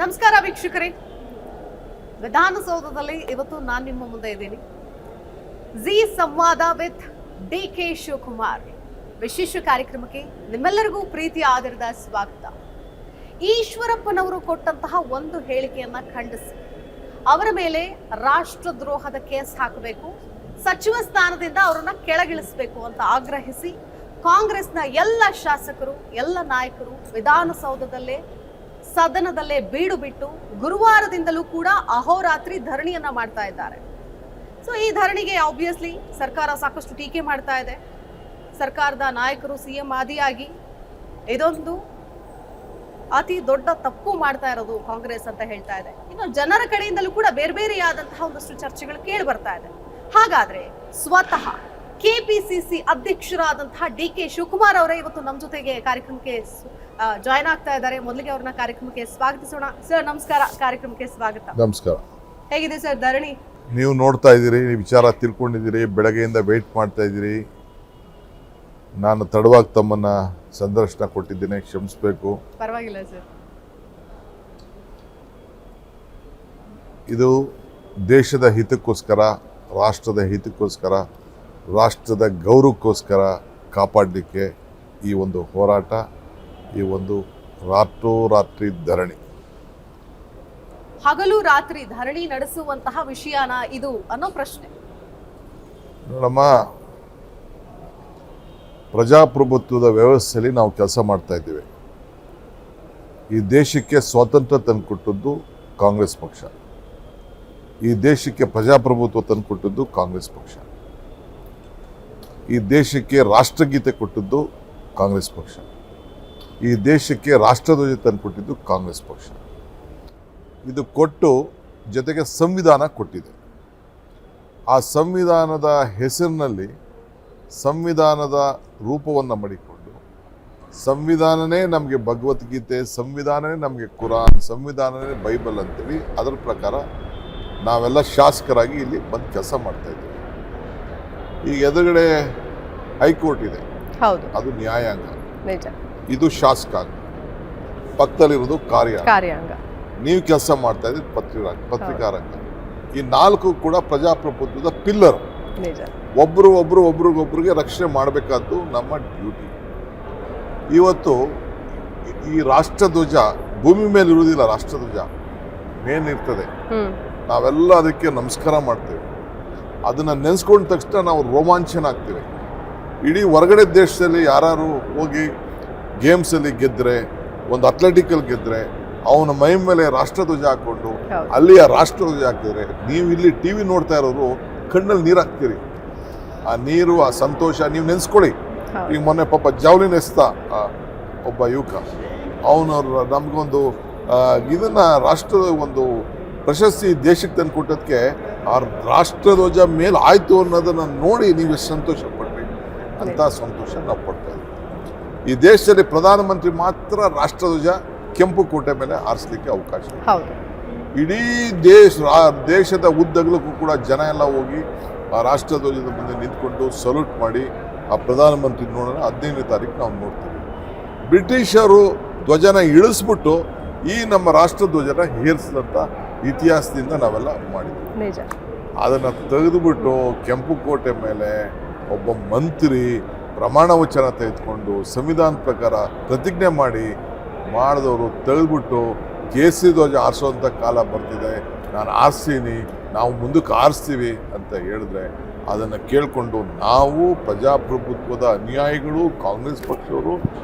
ನಮಸ್ಕಾರ ವೀಕ್ಷಕರೇ, ವಿಧಾನಸೌಧದಲ್ಲಿ ಇವತ್ತು ನಾನು ನಿಮ್ಮ ಮುಂದೆ ಇದ್ದೀನಿ. ಜಿ ಸಂವಾದ ವಿತ್ ಡಿ.ಕೆ. ಶಿವಕುಮಾರ್ ವಿಶೇಷ ಕಾರ್ಯಕ್ರಮಕ್ಕೆ ನಿಮ್ಮೆಲ್ಲರಿಗೂ ಪ್ರೀತಿಯ ಆದರದ ಸ್ವಾಗತ. ಈಶ್ವರಪ್ಪನವರು ಕೊಟ್ಟಂತಹ ಒಂದು ಹೇಳಿಕೆಯನ್ನ ಖಂಡಿಸಿ ಅವರ ಮೇಲೆ ರಾಷ್ಟ್ರದ್ರೋಹದ ಕೇಸ್ ಹಾಕಬೇಕು, ಸಚಿವ ಸ್ಥಾನದಿಂದ ಅವರನ್ನ ಕೆಳಗಿಳಿಸಬೇಕು ಅಂತ ಆಗ್ರಹಿಸಿ ಕಾಂಗ್ರೆಸ್ನ ಎಲ್ಲ ಶಾಸಕರು, ಎಲ್ಲ ನಾಯಕರು ವಿಧಾನಸೌಧದಲ್ಲೇ ಸದನದಲ್ಲೇ ಬೀಡು ಬಿಟ್ಟು ಗುರುವಾರದಿಂದಲೂ ಕೂಡ ಅಹೋರಾತ್ರಿ ಧರಣಿಯನ್ನ ಮಾಡ್ತಾ ಇದ್ದಾರೆ. ಸೊ ಈ ಧರಣಿಗೆ ಆಬ್ವಿಯಸ್ಲಿ ಸರ್ಕಾರ ಸಾಕಷ್ಟು ಟೀಕೆ ಮಾಡ್ತಾ ಇದೆ. ಸರ್ಕಾರದ ನಾಯಕರು ಸಿಎಂ ಆದಿಯಾಗಿ ಇದೊಂದು ಅತಿ ದೊಡ್ಡ ತಪ್ಪು ಮಾಡ್ತಾ ಇರೋದು ಕಾಂಗ್ರೆಸ್ ಅಂತ ಹೇಳ್ತಾ ಇದೆ. ಇನ್ನು ಜನರ ಕಡೆಯಿಂದಲೂ ಕೂಡ ಬೇರೆ ಬೇರೆಯಾದಂತಹ ಒಂದಷ್ಟು ಚರ್ಚೆಗಳು ಕೇಳಿ ಬರ್ತಾ ಇದೆ. ಹಾಗಾದ್ರೆ ಸ್ವತಃ ಕೆಪಿಸಿಸಿ ಅಧ್ಯಕ್ಷರಾದಂತಹ ಡಿ.ಕೆ. ಶಿವಕುಮಾರ್ ಅವರೇ ಇವತ್ತು ನಮ್ಮ ಜೊತೆಗೆ ಕಾರ್ಯಕ್ರಮಕ್ಕೆ ಜಾಯ್ನ್ ಆಗ್ತಾ ಇದ್ದಾರೆ. ಮೊದಲಿಗೆ ಅವ್ರನ್ನ ಕಾರ್ಯಕ್ರಮಕ್ಕೆ ಸ್ವಾಗತಿಸೋಣ. ಸರ್ ನಮಸ್ಕಾರ, ಕಾರ್ಯಕ್ರಮಕ್ಕೆ ಸ್ವಾಗತ. ನಮಸ್ಕಾರ. ಹೇಗಿದೆ ಸರ್ ಧರಣಿ? ನೀವು ನೋಡ್ತಾ ಇದ್ದೀರಿ, ವಿಚಾರ ತಿಳ್ಕೊಂಡಿದ್ದೀರಿ, ಬೆಳಗ್ಗೆಯಿಂದ ವೇಟ್ ಮಾಡ್ತಾ ಇದ್ದೀರಿ. ನಾನು ತಡವಾಗಿ ತಮ್ಮನ್ನ ಸಂದರ್ಶನ ಕೊಟ್ಟಿದ್ದೇನೆ, ಕ್ಷಮಿಸಬೇಕು. ಪರವಾಗಿಲ್ಲ ಸರ್. ಇದು ದೇಶದ ಹಿತಕ್ಕೋಸ್ಕರ, ರಾಷ್ಟ್ರದ ಹಿತಕ್ಕೋಸ್ಕರ, ರಾಷ್ಟ್ರದ ಗೌರವಕ್ಕೋಸ್ಕರ ಕಾಪಾಡಲಿಕ್ಕೆ ಈ ಒಂದು ಹೋರಾಟ, ಈ ಒಂದು ರಾತ್ರೋರಾತ್ರಿ ಧರಣಿ. ಹಗಲು ರಾತ್ರಿ ಧರಣಿ ನಡೆಸುವಂತಹ ವಿಷಯನ ಇದು ಅನ್ನೋ ಪ್ರಶ್ನೆ. ನೋಡಮ್ಮ, ಪ್ರಜಾಪ್ರಭುತ್ವದ ವ್ಯವಸ್ಥೆಯಲ್ಲಿ ನಾವು ಕೆಲಸ ಮಾಡ್ತಾ ಇದ್ದೇವೆ. ಈ ದೇಶಕ್ಕೆ ಸ್ವಾತಂತ್ರ್ಯ ತಂದುಕೊಟ್ಟದ್ದು ಕಾಂಗ್ರೆಸ್ ಪಕ್ಷ, ಈ ದೇಶಕ್ಕೆ ಪ್ರಜಾಪ್ರಭುತ್ವ ತಂದುಕೊಟ್ಟದ್ದು ಕಾಂಗ್ರೆಸ್ ಪಕ್ಷ, ಈ ದೇಶಕ್ಕೆ ರಾಷ್ಟ್ರಗೀತೆ ಕೊಟ್ಟದ್ದು ಕಾಂಗ್ರೆಸ್ ಪಕ್ಷ, ಈ ದೇಶಕ್ಕೆ ರಾಷ್ಟ್ರಧ್ವಜ ತಂದುಕೊಟ್ಟಿದ್ದು ಕಾಂಗ್ರೆಸ್ ಪಕ್ಷ. ಇದು ಕೊಟ್ಟು ಜೊತೆಗೆ ಸಂವಿಧಾನ ಕೊಟ್ಟಿದೆ. ಆ ಸಂವಿಧಾನದ ಹೆಸರಿನಲ್ಲಿ ಸಂವಿಧಾನದ ರೂಪವನ್ನು ಮಾಡಿಕೊಂಡು, ಸಂವಿಧಾನನೇ ನಮಗೆ ಭಗವದ್ಗೀತೆ, ಸಂವಿಧಾನನೇ ನಮಗೆ ಕುರಾನ್, ಸಂವಿಧಾನನೇ ಬೈಬಲ್ ಅಂತೇಳಿ ಅದರ ಪ್ರಕಾರ ನಾವೆಲ್ಲ ಶಾಸಕರಾಗಿ ಇಲ್ಲಿ ಬಂದು ಕೆಲಸ ಮಾಡ್ತಾ ಇದ್ದೀವಿ. ಈಗ ಎದುರುಗಡೆ ಹೈಕೋರ್ಟ್ ಇದೆ, ಅದು ನ್ಯಾಯಾಂಗ, ಇದು ಶಾಸಕಾಂಗ, ಪಕ್ಕದಲ್ಲಿರೋದು ಕಾರ್ಯಾಂಗ. ನೀವು ಕೆಲಸ ಮಾಡ್ತಾ ಇದ್ದೀರಿ ಪತ್ರಿಕಾರಂಗ. ಈ ನಾಲ್ಕು ಕೂಡ ಪ್ರಜಾಪ್ರಭುತ್ವದ ಪಿಲ್ಲರ್. ಒಬ್ರಿಗೊಬ್ರಿಗೆ ರಕ್ಷಣೆ ಮಾಡಬೇಕಾದ್ದು ನಮ್ಮ ಡ್ಯೂಟಿ. ಇವತ್ತು ಈ ರಾಷ್ಟ್ರಧ್ವಜ ಭೂಮಿ ಮೇಲೆ ಇರುವುದಿಲ್ಲ, ರಾಷ್ಟ್ರಧ್ವಜ ಮೇಲಿರ್ತದೆ. ನಾವೆಲ್ಲ ಅದಕ್ಕೆ ನಮಸ್ಕಾರ ಮಾಡ್ತೇವೆ. ಅದನ್ನ ನೆನೆಸ್ಕೊಂಡ ತಕ್ಷಣ ನಾವು ರೋಮಾಂಚನ ಆಗ್ತೇವೆ. ಇಡೀ ಹೊರಗಡೆ ದೇಶದಲ್ಲಿ ಯಾರು ಹೋಗಿ ಗೇಮ್ಸಲ್ಲಿ ಗೆದ್ದರೆ, ಒಂದು ಅಥ್ಲೆಟಿಕಲ್ಲಿ ಗೆದ್ದರೆ ಅವನ ಮೈ ಮೇಲೆ ರಾಷ್ಟ್ರಧ್ವಜ ಹಾಕೊಂಡು ಅಲ್ಲಿಯ ರಾಷ್ಟ್ರಧ್ವಜ ಹಾಕಿದ್ರೆ, ನೀವು ಇಲ್ಲಿ ಟಿವಿ ನೋಡ್ತಾ ಇರೋರು ಕಣ್ಣಲ್ಲಿ ನೀರು ಹಾಕ್ತೀರಿ. ಆ ನೀರು, ಆ ಸಂತೋಷ ನೀವು ನೆನೆಸ್ಕೊಳ್ಳಿ. ಈಗ ಮೊನ್ನೆ ಪಾಪ ಜಾವ್ಲಿನ್ ಎಸ್ತ ಒಬ್ಬ ಯುವಕ, ಅವನವ್ರು ನಮಗೊಂದು ಇದನ್ನ ರಾಷ್ಟ್ರದ ಒಂದು ಪ್ರಶಸ್ತಿ ದೇಶಕ್ಕೆ ತಂದು ಕೊಟ್ಟದಕ್ಕೆ ಆ ರಾಷ್ಟ್ರಧ್ವಜ ಮೇಲೆ ಆಯ್ತು ಅನ್ನೋದನ್ನ ನೋಡಿ ನೀವು ಎಷ್ಟು ಸಂತೋಷ ಪಡ್ರಿ. ಅಂತ ಸಂತೋಷ ನಾವು ಪಡ್ತಾ ಇದ್ದೀವಿ. ಈ ದೇಶದಲ್ಲಿ ಪ್ರಧಾನಮಂತ್ರಿ ಮಾತ್ರ ರಾಷ್ಟ್ರಧ್ವಜ ಕೆಂಪು ಕೋಟೆ ಮೇಲೆ ಆರಿಸಲಿಕ್ಕೆ ಅವಕಾಶ. ಇಡೀ ದೇಶದ ಉದ್ದಗಲಕ್ಕೂ ಕೂಡ ಜನ ಎಲ್ಲ ಹೋಗಿ ಆ ರಾಷ್ಟ್ರಧ್ವಜದ ಮುಂದೆ ನಿಂತ್ಕೊಂಡು ಸಲ್ಯೂಟ್ ಮಾಡಿ ಆ ಪ್ರಧಾನಮಂತ್ರಿ ನೋಡೋಣ. 15ನೇ ತಾರೀಕು ನಾವು ನೋಡ್ತೀವಿ. ಬ್ರಿಟಿಷರು ಧ್ವಜನ ಇಳಿಸ್ಬಿಟ್ಟು ಈ ನಮ್ಮ ರಾಷ್ಟ್ರಧ್ವಜನ ಹೇರಿಸಿದಂಥ ಇತಿಹಾಸದಿಂದ ನಾವೆಲ್ಲ ಮಾಡಿದ್ವಿ. ಅದನ್ನು ತೆಗೆದುಬಿಟ್ಟು ಕೆಂಪು ಕೋಟೆ ಮೇಲೆ ಒಬ್ಬ ಮಂತ್ರಿ ಪ್ರಮಾಣ ವಚನ ತೆಗೆದುಕೊಂಡು ಸಂವಿಧಾನ ಪ್ರಕಾರ ಪ್ರತಿಜ್ಞೆ ಮಾಡಿದವರು ತೆಗೆದುಬಿಟ್ಟು ಕೇಸರಿ ಧ್ವಜ ಆರಿಸೋವಂಥ ಕಾಲ ಬರ್ತಿದೆ. ನಾನು ಆರಿಸ್ತೀನಿ, ನಾವು ಮುಂದಕ್ಕೆ ಆರಿಸ್ತೀವಿ ಅಂತ ಹೇಳಿದ್ರೆ ಅದನ್ನು ಕೇಳಿಕೊಂಡು ನಾವು ಪ್ರಜಾಪ್ರಭುತ್ವದ ಅನುಯಾಯಿಗಳು, ಕಾಂಗ್ರೆಸ್ ಪಕ್ಷವರು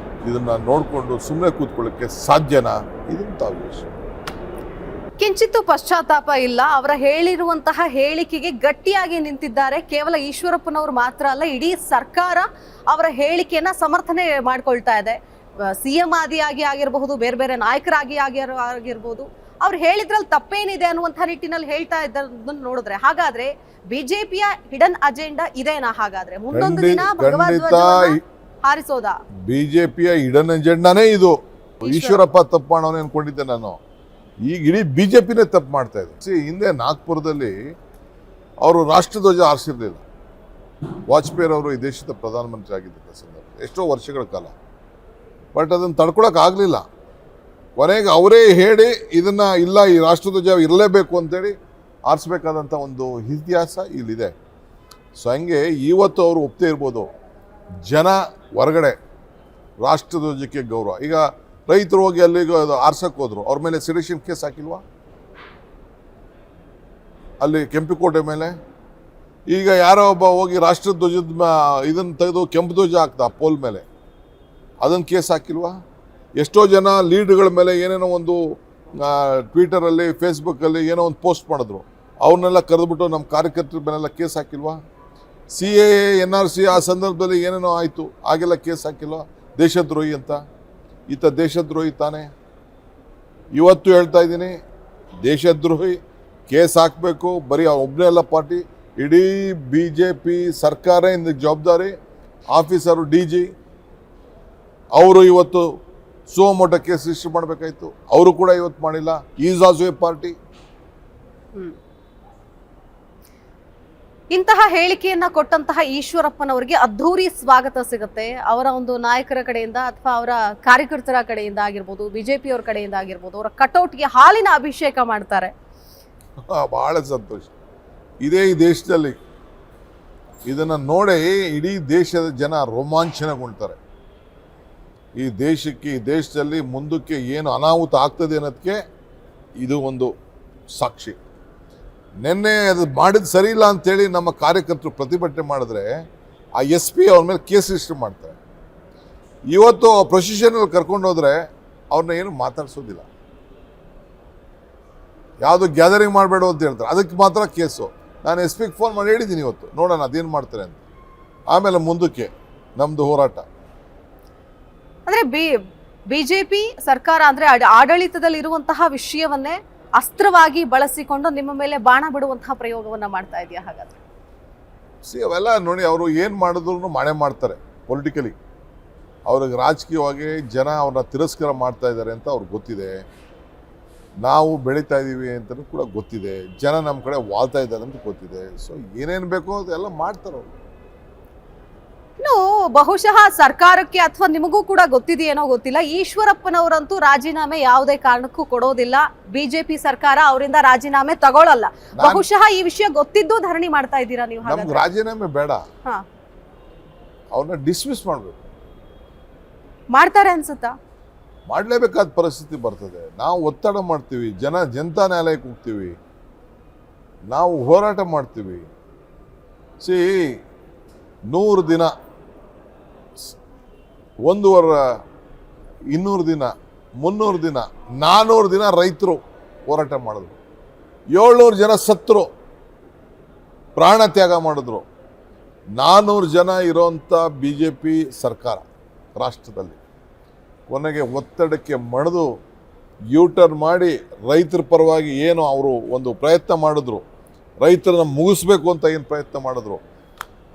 ಇದನ್ನು ನೋಡಿಕೊಂಡು ಸುಮ್ಮನೆ ಕೂತ್ಕೊಳ್ಳೋಕ್ಕೆ ಸಾಧ್ಯನಾ? ಇದನ್ನು ತಾವು ವಿಷಯ. ಕಿಂಚಿತ್ತು ಪಶ್ಚಾತ್ತಾಪ ಇಲ್ಲ. ಅವರ ಹೇಳಿರುವಂತಹ ಹೇಳಿಕೆಗೆ ಗಟ್ಟಿಯಾಗಿ ನಿಂತಿದ್ದಾರೆ. ಕೇವಲ ಈಶ್ವರಪ್ಪನವರು ಮಾತ್ರ ಅಲ್ಲ, ಇಡೀ ಸರ್ಕಾರ ಅವರ ಹೇಳಿಕೆಯನ್ನ ಸಮರ್ಥನೆ ಮಾಡ್ಕೊಳ್ತಾ ಇದೆ. ಸಿಎಂ ಆದಿಯಾಗಿ ಆಗಿರಬಹುದು, ಬೇರೆ ಬೇರೆ ನಾಯಕರಾಗಿ ಆಗಿರ್ಬೋದು, ಅವ್ರು ಹೇಳಿದ್ರಲ್ಲಿ ತಪ್ಪೇನಿದೆ ಅನ್ನುವಂಥ ನಿಟ್ಟಿನಲ್ಲಿ ಹೇಳ್ತಾ ಇದ್ದದನ್ನ ನೋಡಿದ್ರೆ, ಹಾಗಾದ್ರೆ ಬಿಜೆಪಿಯ ಹಿಡನ್ ಅಜೆಂಡಾ ಇದೇನಾ? ಹಾಗಾದ್ರೆ ಮುಂದೊಂದು ದಿನ ಭಗವದ್ಗೀತೆ ಹಾರಿಸೋದಾ? ಬಿಜೆಪಿಯ ಹಿಡನ್ ಅಜೆಂಡಾನೇ ಇದು. ಈಶ್ವರಪ್ಪ ತಪ್ಪು ಮಾಡೋನು ಅನ್ಕೊಂಡಿದ್ದೆ ನಾನು. ಈಗ ಇಡೀ ಬಿಜೆಪಿನೇ ತಪ್ಪು ಮಾಡ್ತಾ ಇದೆ. ಹಿಂದೆ ನಾಗ್ಪುರದಲ್ಲಿ ಅವರು ರಾಷ್ಟ್ರಧ್ವಜ ಆರಿಸಿರ್ಲಿಲ್ಲ. ವಾಜಪೇಯಿ ಅವರು ಈ ದೇಶದ ಪ್ರಧಾನಮಂತ್ರಿ ಆಗಿದ್ದ ಸಂದರ್ಭ ಎಷ್ಟೋ ವರ್ಷಗಳ ಕಾಲ. ಬಟ್ ಅದನ್ನು ತಡ್ಕೊಳಕ್ ಆಗಲಿಲ್ಲ. ಕೊನೆಗೆ ಅವರೇ ಹೇಳಿ ಇದನ್ನ ಇಲ್ಲ, ಈ ರಾಷ್ಟ್ರಧ್ವಜ ಇರಲೇಬೇಕು ಅಂತೇಳಿ ಆರಿಸ್ಬೇಕಾದಂಥ ಒಂದು ಇತಿಹಾಸ ಇಲ್ಲಿದೆ. ಸೊ ಹಂಗೆ ಇವತ್ತು ಅವರು ಒಪ್ತೇ ಇರ್ಬೋದು, ಜನ ಹೊರಗಡೆ ರಾಷ್ಟ್ರಧ್ವಜಕ್ಕೆ ಗೌರವ. ಈಗ ರೈತರು ಹೋಗಿ ಅಲ್ಲಿಗೆ ಆರ್ಸಕ್ಕೆ ಹೋದ್ರು, ಅವ್ರ ಮೇಲೆ ಸೆಡಿಷನ್ ಕೇಸ್ ಹಾಕಿಲ್ವಾ ಅಲ್ಲಿ ಕೆಂಪುಕೋಟೆ ಮೇಲೆ? ಈಗ ಯಾರೋ ಒಬ್ಬ ಹೋಗಿ ರಾಷ್ಟ್ರಧ್ವಜದ ಇದನ್ನು ತೆಗೆದು ಕೆಂಪು ಧ್ವಜ ಹಾಕ್ದ ಪೋಲ್ ಮೇಲೆ, ಅದನ್ನು ಕೇಸ್ ಹಾಕಿಲ್ವಾ? ಎಷ್ಟೋ ಜನ ಲೀಡ್ಗಳ ಮೇಲೆ ಏನೇನೋ ಒಂದು ಟ್ವಿಟರಲ್ಲಿ ಫೇಸ್ಬುಕ್ಕಲ್ಲಿ ಏನೋ ಒಂದು ಪೋಸ್ಟ್ ಮಾಡಿದ್ರು, ಅವ್ರನ್ನೆಲ್ಲ ಕರೆದುಬಿಟ್ಟು ನಮ್ಮ ಕಾರ್ಯಕರ್ತರ ಮೇಲೆಲ್ಲ ಕೇಸ್ ಹಾಕಿಲ್ವಾ? CAA NRC ಆ ಸಂದರ್ಭದಲ್ಲಿ ಏನೇನೋ ಆಯಿತು, ಆಗೆಲ್ಲ ಕೇಸ್ ಹಾಕಿಲ್ವಾ? ದೇಶದ್ರೋಹಿ ಅಂತ. ಈತ ದೇಶದ್ರೋಹಿ ತಾನೇ. ಇವತ್ತು ಹೇಳ್ತಾ ಇದ್ದೀನಿ, ದೇಶದ್ರೋಹಿ ಕೇಸ್ ಹಾಕಬೇಕು. ಬರೀ ಒಬ್ಬನೇ ಅಲ್ಲ ಪಾರ್ಟಿ, ಇಡೀ BJP ಸರ್ಕಾರ ಇಂದ ಜವಾಬ್ದಾರಿ. ಆಫೀಸರು DG ಅವರು ಇವತ್ತು ಸೋಮೋಟ ಕೇಸ್ ರಿಜಿಸ್ಟರ್ ಮಾಡಬೇಕಾಯ್ತು, ಅವರು ಕೂಡ ಇವತ್ತು ಮಾಡಿಲ್ಲ. Is also A party. ಇಂತಹ ಹೇಳಿಕೆಯನ್ನ ಕೊಟ್ಟಂತಹ ಈಶ್ವರಪ್ಪನವರಿಗೆ ಅದ್ಧೂರಿ ಸ್ವಾಗತ ಸಿಗುತ್ತೆ. ಅವರ ಒಂದು ನಾಯಕರ ಕಡೆಯಿಂದ ಅಥವಾ ಅವರ ಕಾರ್ಯಕರ್ತರ ಕಡೆಯಿಂದ ಆಗಿರ್ಬೋದು, BJP ಅವ್ರ ಕಡೆಯಿಂದ ಆಗಿರ್ಬೋದು, ಅವರ ಕಟೌಟ್ಗೆ ಹಾಲಿನ ಅಭಿಷೇಕ ಮಾಡ್ತಾರೆ. ಬಹಳ ಸಂತೋಷ. ಇದೇ ಈ ದೇಶದಲ್ಲಿ ಇದನ್ನು ನೋಡಿ ಇಡೀ ದೇಶದ ಜನ ರೋಮಾಂಚನಗೊಳ್ತಾರೆ. ಈ ದೇಶಕ್ಕೆ, ಈ ದೇಶದಲ್ಲಿ ಮುಂದಕ್ಕೆ ಏನು ಅನಾಹುತ ಆಗ್ತದೆ ಅನ್ನೋದಕ್ಕೆ ಇದು ಒಂದು ಸಾಕ್ಷಿ. ನಿನ್ನೆ ಅದು ಮಾಡಿದ ಸರಿ ಇಲ್ಲ ಅಂತೇಳಿ ನಮ್ಮ ಕಾರ್ಯಕರ್ತರು ಪ್ರತಿಭಟನೆ ಮಾಡಿದ್ರೆ ಆ SP ಅವ್ರ ಮೇಲೆ ಕೇಸ್ ರಿಜಿಸ್ಟರ್ ಮಾಡ್ತಾರೆ. ಇವತ್ತು ಪ್ರೊಸಿಷನಲ್ಲಿ ಕರ್ಕೊಂಡು ಹೋದ್ರೆ ಅವ್ರನ್ನ ಏನು ಮಾತಾಡ್ಸೋದಿಲ್ಲ, ಯಾವುದು ಗ್ಯಾದರಿಂಗ್ ಮಾಡಬೇಡ ಅಂತ ಹೇಳ್ತಾರೆ, ಅದಕ್ಕೆ ಮಾತ್ರ ಕೇಸು. ನಾನು SPಗೆ ಫೋನ್ ಮಾಡಿ ಹೇಳಿದ್ದೀನಿ ಇವತ್ತು, ನೋಡೋಣ ಅದೇನು ಮಾಡ್ತಾರೆ ಅಂತ. ಆಮೇಲೆ ಮುಂದಕ್ಕೆ ನಮ್ಮದು ಹೋರಾಟ. ಅಂದ್ರೆ BJP ಸರ್ಕಾರ ಅಂದ್ರೆ ಆಡಳಿತದಲ್ಲಿ ಇರುವಂತಹ ವಿಷಯವನ್ನೇ ಅಸ್ತ್ರವಾಗಿ ಬಳಸಿಕೊಂಡು ನಿಮ್ಮ ಮೇಲೆ ಬಾಣ ಬಿಡುವಂತಹ ಪ್ರಯೋಗವನ್ನ ಮಾಡ್ತಾ ಇದೆಯಾ ಹಾಗಾದ್ರೆ? ಅವೆಲ್ಲ ನೋಡಿ, ಅವರು ಏನು ಮಾಡಿದ್ರು ಮಾಡೇ ಮಾಡ್ತಾರೆ. ಪೊಲಿಟಿಕಲಿ ಅವ್ರಿಗೆ ರಾಜಕೀಯವಾಗಿ ಜನ ಅವ್ರನ್ನ ತಿರಸ್ಕಾರ ಮಾಡ್ತಾ ಇದ್ದಾರೆ ಅಂತ ಅವ್ರಿಗೆ ಗೊತ್ತಿದೆ. ನಾವು ಬೆಳೀತಾ ಇದ್ದೀವಿ ಅಂತಲೂ ಕೂಡ ಗೊತ್ತಿದೆ. ಜನ ನಮ್ಮ ಕಡೆ ವಾಳ್ತಾ ಇದ್ದಾರೆ ಅಂತ ಗೊತ್ತಿದೆ. ಸೊ ಏನೇನು ಬೇಕೋ ಅದೆಲ್ಲ ಮಾಡ್ತಾರೆ ಅವರು. ಇನ್ನು ಬಹುಶಃ ಸರ್ಕಾರಕ್ಕೆ ಅಥವಾ ನಿಮಗೂ ಕೂಡ ಗೊತ್ತಿದೆಯೇನೋ ಗೊತ್ತಿಲ್ಲ, ಈಶ್ವರಪ್ಪನವರಂತೂ ರಾಜೀನಾಮೆ ಯಾವುದೇ ಕಾರಣಕ್ಕೂ ಕೊಡೋದಿಲ್ಲ. BJP ಸರ್ಕಾರ ಅವರಿಂದ ರಾಜೀನಾಮೆ ತಗೊಳ್ಳಲ್ಲ. ಬಹುಶಃ ಈ ವಿಷಯ ಗೊತ್ತಿದ್ದು ಧರಣಿ ಮಾಡ್ತಾ ಇದ್ದೀರಾ ನೀವು? ನಮ್ಗೆ ರಾಜೀನಾಮೆ ಬೇಡ, ಅವ್ರನ್ನ ಡಿಸ್ಮಿಸ್ ಮಾಡಬೇಕು. ಮಾಡ್ತಾರೆ ಅನ್ಸುತ್ತಾ? ಮಾಡಲೇಬೇಕಾದ ಪರಿಸ್ಥಿತಿ ಬರ್ತದೆ. ನಾವು ಒತ್ತಡ ಮಾಡ್ತೀವಿ, ಜನತಾ ನ್ಯಾಯಾಲಯಕ್ಕೆ ಹೋಗ್ತೀವಿ, ನಾವು ಹೋರಾಟ ಮಾಡ್ತೀವಿ. 100 ದಿನ, 200 ದಿನ, 300 ದಿನ, 400 ದಿನ ರೈತರು ಹೋರಾಟ ಮಾಡಿದ್ರು. 700 ಜನ ಸತ್ತರು, ಪ್ರಾಣ ತ್ಯಾಗ ಮಾಡಿದ್ರು. 400 ಜನ ಇರೋಂಥ BJP ಸರ್ಕಾರ ರಾಷ್ಟ್ರದಲ್ಲಿ ಕೊನೆಗೆ ಒತ್ತಡಕ್ಕೆ ಮಣಿದು ಯೂಟರ್ನ್ ಮಾಡಿ ರೈತರ ಪರವಾಗಿ ಏನು ಅವರು ಒಂದು ಪ್ರಯತ್ನ ಮಾಡಿದ್ರು, ರೈತರನ್ನ ಮುಗಿಸ್ಬೇಕು ಅಂತ ಏನು ಪ್ರಯತ್ನ ಮಾಡಿದ್ರು,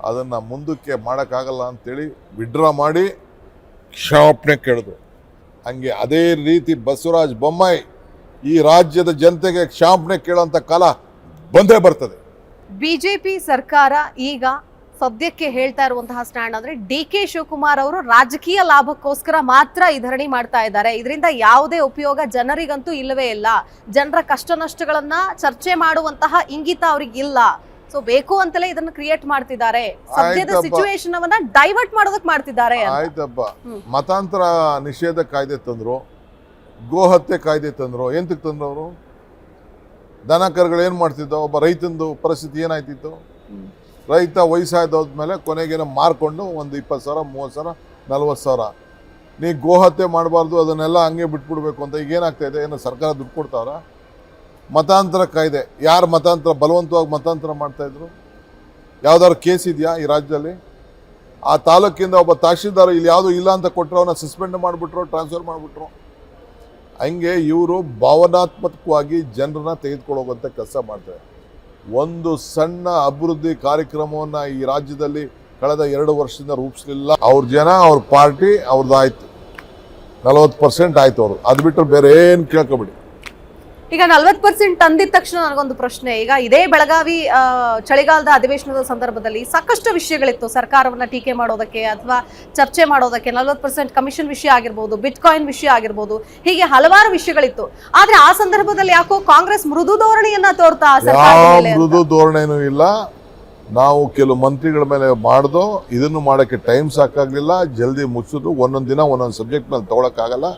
ಅದನ್ನು ಮುಂದಕ್ಕೆ ಮಾಡೋಕ್ಕಾಗಲ್ಲ ಅಂತೇಳಿ ವಿಡ್ರಾ ಮಾಡಿ ಕ್ಷಮಾಪಣೆ ಕೇಳಿದ್ರು. ಹಂಗೆ ಅದೇ ರೀತಿ ಬಸವರಾಜ ಬೊಮ್ಮಾಯಿ ಈ ರಾಜ್ಯದ ಜನತೆಗೆ ಕ್ಷಮಾಪಣೆ ಕೇಳೋಂಥ ಕಾಲ ಬಂದೇ ಬರ್ತದೆ. BJP ಸರ್ಕಾರ ಈಗ ಸದ್ಯಕ್ಕೆ ಹೇಳ್ತಾ ಇರುವಂತಹ ಸ್ಟ್ಯಾಂಡ್ ಅಂದ್ರೆ DK ಶಿವಕುಮಾರ್ ಅವರು ರಾಜಕೀಯ ಲಾಭಕ್ಕೋಸ್ಕರ ಮಾತ್ರ ಈ ಧರಣಿ ಮಾಡ್ತಾ ಇದ್ದಾರೆ. ಇದರಿಂದ ಯಾವುದೇ ಉಪಯೋಗ ಜನರಿಗಂತೂ ಇಲ್ಲವೇ ಇಲ್ಲ. ಜನರ ಕಷ್ಟ ನಷ್ಟಗಳನ್ನ ಚರ್ಚೆ ಮಾಡುವಂತಹ ಇಂಗಿತ ಅವ್ರಿಗೆ ಇಲ್ಲ. ಸೊ ಬೇಕು ಅಂತಲೇ ಇದನ್ನ ಕ್ರಿಯೇಟ್ ಮಾಡ್ತಿದ್ದಾರೆ. ಸದ್ಯದ ಸಿಚುವೇಶನ್ ಅವನ್ನ ಡೈವರ್ಟ್ ಮಾಡೋದಕ್ಕೆ ಮಾಡ್ತಿದ್ದಾರೆ. ಆಯ್ತಪ್ಪ, ಮತಾಂತರ ನಿಷೇಧ ಕಾಯ್ದೆ ತಂದ್ರು, ಗೋ ಹತ್ಯೆ ಕಾಯ್ದೆ ತಂದ್ರು. ಎಂತಕ್ಕೆ ತಂದ್ರು ಅವರು? ದನ ಕರುಗಳು ಏನ್ ಮಾಡ್ತಿದ್ದೋ, ಒಬ್ಬ ರೈತಂದು ಪರಿಸ್ಥಿತಿ ಏನಾಯ್ತಿತ್ತು? ರೈತ ವಯಸ್ಸಾದೋದ್ಮೇಲೆ ಕೊನೆಗೇನೋ ಮಾರ್ಕೊಂಡು ಒಂದು 20,000, 30,000, 40,000. ನೀ ಗೋ ಹತ್ಯೆ ಮಾಡಬಾರ್ದು, ಅದನ್ನೆಲ್ಲ ಹಂಗೆ ಬಿಟ್ಬಿಡ್ಬೇಕು ಅಂತ ಈಗ ಏನಾಗ್ತಾ ಇದೆ? ಏನು ಸರ್ಕಾರ ದುಡ್ಡು ಕೊಡ್ತಾವ್ರ? ಮತಾಂತರ ಕಾಯ್ದೆ, ಯಾರು ಮತಾಂತರ ಬಲವಂತವಾಗಿ ಮತಾಂತರ ಮಾಡ್ತಾಯಿದ್ರು? ಯಾವ್ದಾದ್ರು ಕೇಸ್ ಇದೆಯಾ ಈ ರಾಜ್ಯದಲ್ಲಿ? ಆ ತಾಲೂಕಿಂದ ಒಬ್ಬ ತಹಶೀಲ್ದಾರ್ ಇಲ್ಲಿ ಯಾವುದು ಇಲ್ಲ ಅಂತ ಕೊಟ್ಟರು, ಅವನ್ನ ಸಸ್ಪೆಂಡ್ ಮಾಡಿಬಿಟ್ರು, ಟ್ರಾನ್ಸ್ಫರ್ ಮಾಡಿಬಿಟ್ರು. ಹಂಗೆ ಇವರು ಭಾವನಾತ್ಮಕವಾಗಿ ಜನರನ್ನ ತೆಗೆದುಕೊಳ್ಳೋವಂಥ ಕೆಲಸ ಮಾಡ್ತಾರೆ. ಒಂದು ಸಣ್ಣ ಅಭಿವೃದ್ಧಿ ಕಾರ್ಯಕ್ರಮವನ್ನು ಈ ರಾಜ್ಯದಲ್ಲಿ ಕಳೆದ 2 ವರ್ಷದಿಂದ ರೂಪಿಸಲಿಲ್ಲ. ಅವ್ರ ಜನ, ಅವ್ರ ಪಾರ್ಟಿ ಅವ್ರದ್ದಾಯ್ತು, 40% ಆಯ್ತು. ಅವರು ಅದು ಬಿಟ್ಟರೆ ಬೇರೆ ಏನು ಕೇಳ್ಕೊಬಿಡಿ. ಈಗ 40% ಅಂದಿದ ತಕ್ಷಣ ನನಗೊಂದು ಪ್ರಶ್ನೆ. ಈಗ ಇದೇ ಬೆಳಗಾವಿ ಚಳಿಗಾಲದ ಅಧಿವೇಶನದ ಸಂದರ್ಭದಲ್ಲಿ ಸಾಕಷ್ಟು ವಿಷಯಗಳಿತ್ತು ಸರ್ಕಾರವನ್ನ ಟೀಕೆ ಮಾಡೋದಕ್ಕೆ ಅಥವಾ ಚರ್ಚೆ ಮಾಡೋದಕ್ಕೆ. 40% ಕಮಿಷನ್ ವಿಷಯ ಆಗಿರ್ಬೋದು, ಬಿಟ್ಕಾಯಿನ್ ವಿಷಯ ಆಗಿರ್ಬೋದು, ಹೀಗೆ ಹಲವಾರು ವಿಷಯಗಳಿತ್ತು. ಆದ್ರೆ ಆ ಸಂದರ್ಭದಲ್ಲಿ ಯಾಕೋ ಕಾಂಗ್ರೆಸ್ ಮೃದು ಧೋರಣೆಯನ್ನ ತೋರ್ತಾ ಮೃದು ಧೋರಣೆನೂ ಇಲ್ಲ. ನಾವು ಕೆಲವು ಮಂತ್ರಿಗಳ ಮೇಲೆ ಮಾಡ್ದೋ ಇದನ್ನು ಮಾಡೋಕ್ಕೆ ಟೈಮ್ ಸಾಕಾಗ್ಲಿಲ್ಲ, ಜಲ್ದಿ ಮುಚ್ಚಿದ್ರು. ಒಂದೊಂದು ದಿನ ಒಂದೊಂದು ಸಬ್ಜೆಕ್ಟ್ ಮೇಲೆ ತಗೊಳಕ್ಕಾಗಲ್ಲ.